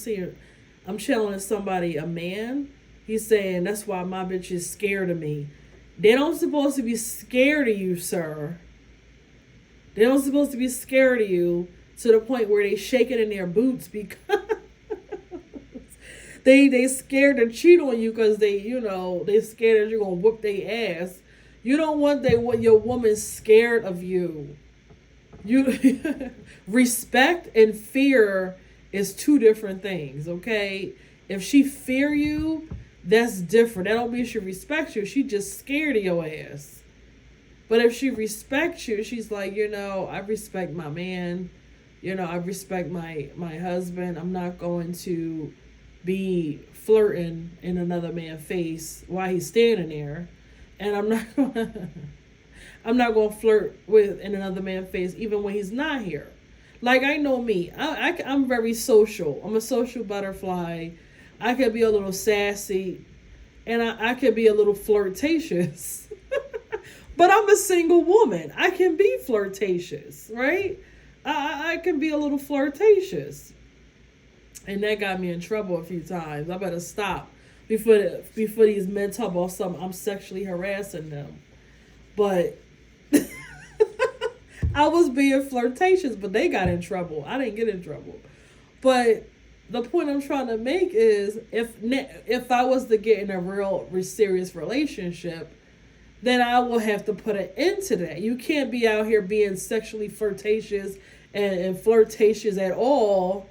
telling somebody, a man, he's saying that's why my bitch is scared of me. They don't supposed to be scared of you, sir. They don't supposed to be scared of you to the point where they shake it in their boots because they scared to cheat on you because they scared that you're gonna whoop their ass. You don't want your woman scared of you. You respect and fear is two different things, okay? If she fear you, that's different. That don't mean she respects you. She just scared of your ass. But if she respects you, she's like, I respect my man. I respect my husband. I'm not going to be flirting in another man's face while he's standing there. And I'm not going to flirt in another man's face even when he's not here. Like, I know me. I'm very social. I'm a social butterfly. I could be a little sassy. And I could be a little flirtatious. But I'm a single woman. I can be flirtatious, right? I can be a little flirtatious. And that got me in trouble a few times. I better stop before these men talk about something. I'm sexually harassing them. But I was being flirtatious, but they got in trouble. I didn't get in trouble. But the point I'm trying to make is if I was to get in a real serious relationship, then I will have to put an end to that. You can't be out here being sexually flirtatious and flirtatious at all,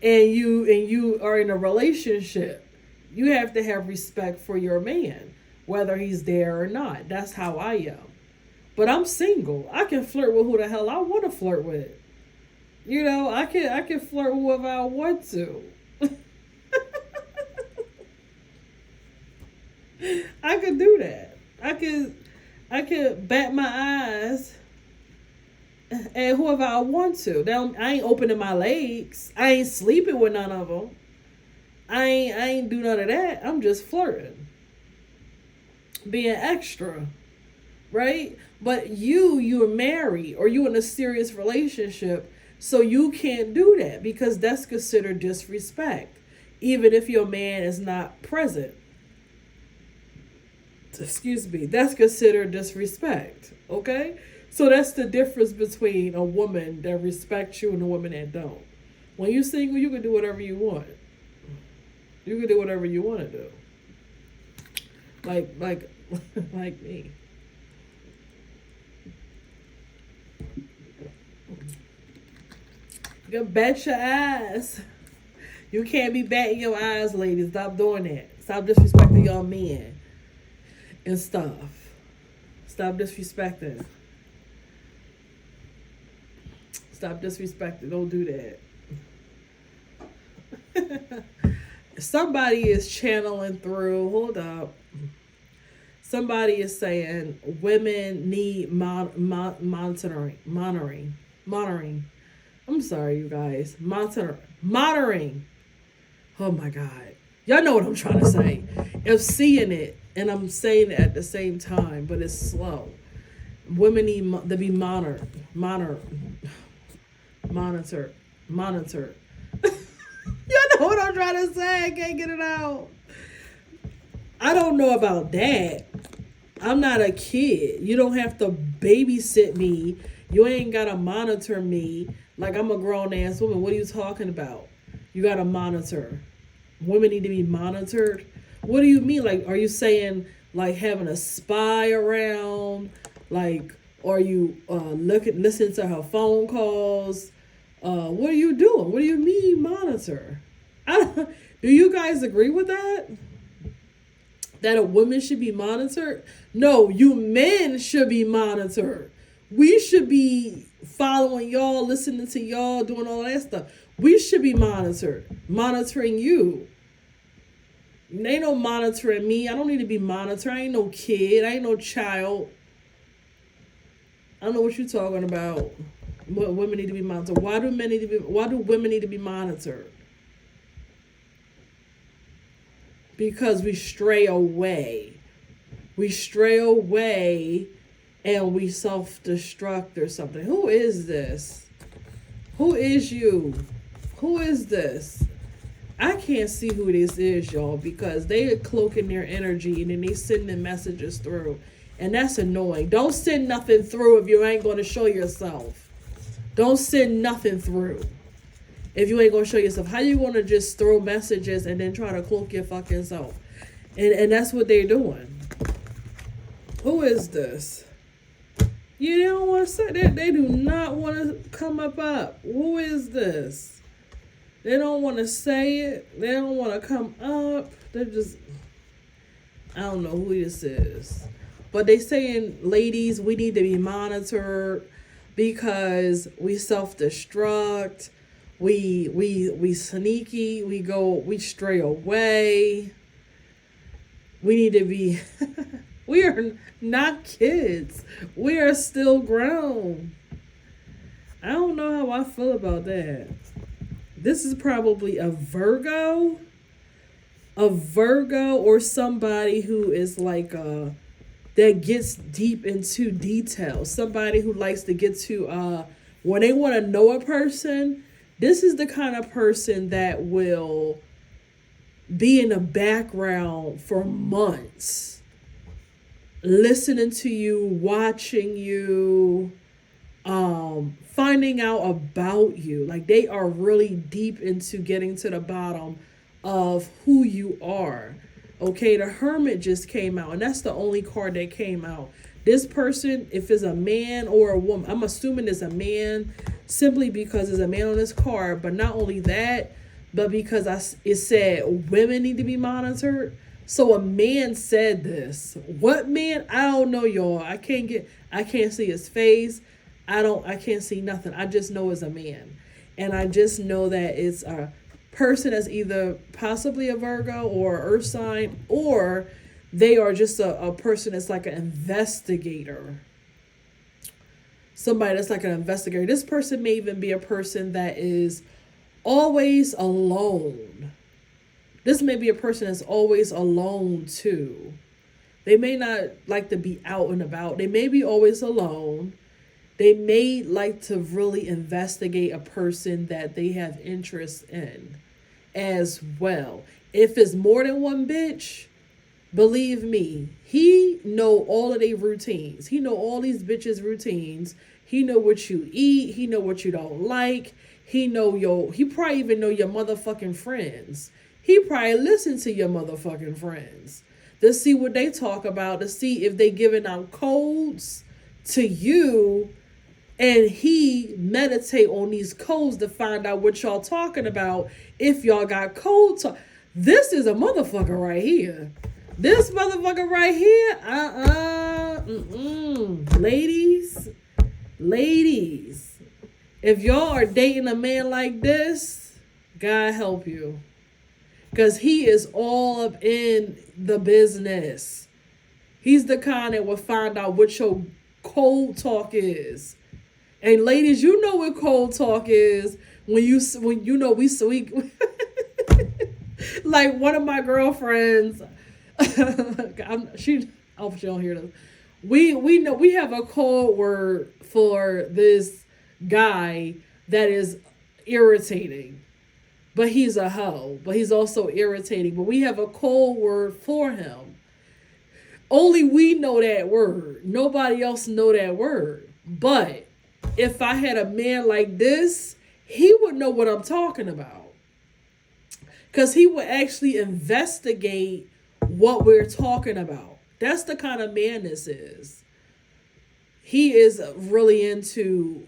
and you are in a relationship. You have to have respect for your man, whether he's there or not. That's how I am. But I'm single. I can flirt with who the hell I want to flirt with. I can flirt with whoever I want to. I could do that. I could bat my eyes at whoever I want to. I ain't opening my legs. I ain't sleeping with none of them. I ain't do none of that. I'm just flirting. Being extra. Right? But you're married or you in a serious relationship, so you can't do that because that's considered disrespect, even if your man is not present. Excuse me, that's considered disrespect, okay? So that's the difference between a woman that respects you and a woman that don't. When you're single, you can do whatever you want. You can do whatever you want to do. Like me. You can bat your eyes. You can't be batting your eyes, ladies. Stop doing that. Stop disrespecting your men and stuff. Stop disrespecting. Stop disrespecting. Don't do that. Somebody is channeling through. Hold up. Somebody is saying women need monitoring. I'm sorry, you guys. Monitoring. Oh my God. Y'all know what I'm trying to say. I'm seeing it and I'm saying it at the same time, but it's slow. Women need to be monitored. Y'all know what I'm trying to say. I can't get it out. I don't know about that. I'm not a kid. You don't have to babysit me. You ain't got to monitor me like I'm a grown ass woman. What are you talking about? You got to monitor. Women need to be monitored. What do you mean? Like, are you saying like having a spy around? Like Or you listen to her phone calls? What are you doing? What do you mean monitor? Do you guys agree with that? That a woman should be monitored? No, you men should be monitored. We should be following y'all, listening to y'all, doing all that stuff. We should be monitored, monitoring you. They no monitoring me. I don't need to be monitored. I ain't no kid. I ain't no child. I don't know what you're talking about. What women need to be monitored. Why do women need to be monitored? Because we stray away. We stray away and we self-destruct or something. Who is this? Who is you? Who is this? I can't see who this is, y'all, because they are cloaking their energy and then they sending messages through. And that's annoying. Don't send nothing through if you ain't going to show yourself. Don't send nothing through if you ain't going to show yourself. How you going to just throw messages and then try to cloak your fucking self? And that's what they're doing. Who is this? You don't want to say that. They do not want to come up. Who is this? They don't want to say it. They don't want to come up. They're just, I don't know who this is. But they saying, ladies, we need to be monitored because we self-destruct. We sneaky. We stray away. We need to be, we are not kids. We are still grown. I don't know how I feel about that. This is probably a Virgo or somebody who is like that gets deep into details. Somebody who likes to get to when they want to know a person. This is the kind of person that will be in the background for months, listening to you, watching you, finding out about you. Like they are really deep into getting to the bottom of who you are. Okay, the Hermit just came out, and that's the only card that came out. This person, if it's a man or a woman, I'm assuming it's a man simply because there's a man on this card, but not only that, but because it said women need to be monitored. So a man said this. What man? I don't know, y'all. I can't see his face. I can't see nothing. I just know it's a man. And I just know that it's a person that's either possibly a Virgo or Earth sign, or they are just a person that's like an investigator. Somebody that's like an investigator. This person may even be a person that is always alone. This may be a person that's always alone too. They may not like to be out and about. They may be always alone. They may like to really investigate a person that they have interest in as well. If it's more than one bitch, believe me, he know all of their routines. He know all these bitches' routines. He know what you eat. He know what you don't like. He probably even know your motherfucking friends. He probably listen to your motherfucking friends to see what they talk about, to see if they giving out codes to you. And he meditate on these codes to find out what y'all talking about. If y'all got codes, this is a motherfucker right here. This motherfucker right here. Ladies, if y'all are dating a man like this, God help you, because he is all up in the business. He's the kind that will find out what your cold talk is. And ladies, you know what cold talk is when you know we like one of my girlfriends. She don't hear this. We know we have a code word for this guy that is irritating, but he's a hoe. But he's also irritating. But we have a code word for him. Only we know that word. Nobody else know that word. But if I had a man like this, he would know what I'm talking about. Because he would actually investigate what we're talking about. That's the kind of man this is. he is really into,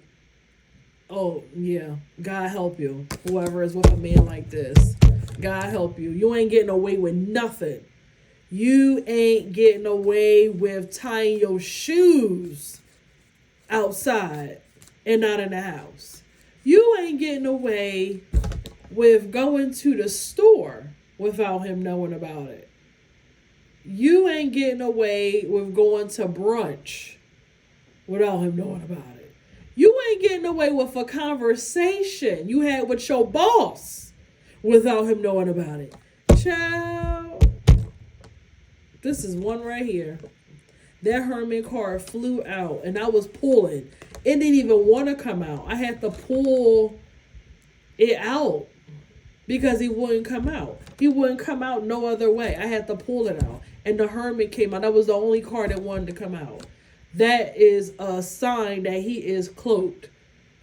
oh yeah, God help you, whoever is with a man like this. God help you. You ain't getting away with nothing. You ain't getting away with tying your shoes outside and not in the house. You ain't getting away with going to the store without him knowing about it. You ain't getting away with going to brunch without him knowing about it. You ain't getting away with a conversation you had with your boss without him knowing about it. Child, this is one right here. That Herman card flew out and I was pulling. It didn't even want to come out. I had to pull it out because he wouldn't come out. He wouldn't come out no other way. I had to pull it out. And the Hermit came out. That was the only card that wanted to come out. That is a sign that he is cloaked,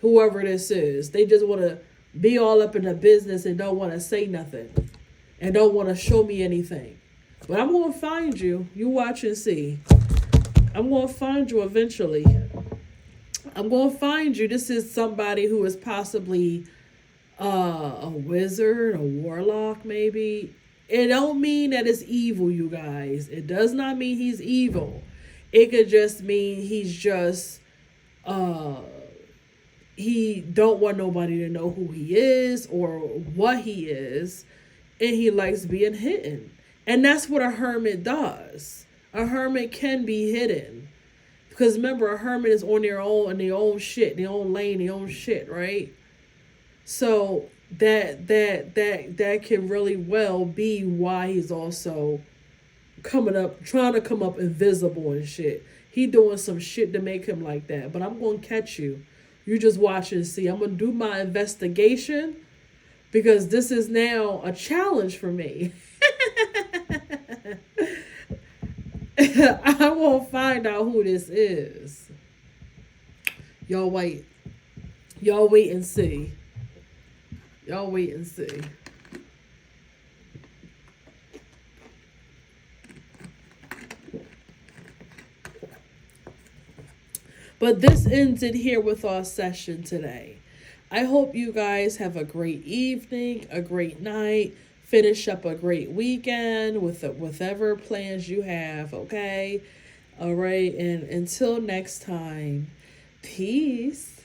whoever this is. They just want to be all up in the business and don't want to say nothing. And don't want to show me anything. But I'm going to find you. You watch and see. I'm going to find you eventually. I'm going to find you. This is somebody who is possibly a wizard, a warlock maybe. It don't mean that it's evil, you guys. It does not mean he's evil. It could just mean he's just he don't want nobody to know who he is or what he is, and he likes being hidden. And that's what a hermit does. A hermit can be hidden. Because remember, a hermit is on their own shit, their own lane, their own shit, right? So that can really well be why he's also trying to come up invisible and shit. He doing some shit to make him like that. But I'm going to catch you. You just watch and see. I'm going to do my investigation because this is now a challenge for me. I won't find out who this is. Y'all wait. Y'all wait and see. Y'all wait and see. But this ends it here with our session today. I hope you guys have a great evening, a great night. Finish up a great weekend with whatever plans you have, okay? All right, and until next time, peace.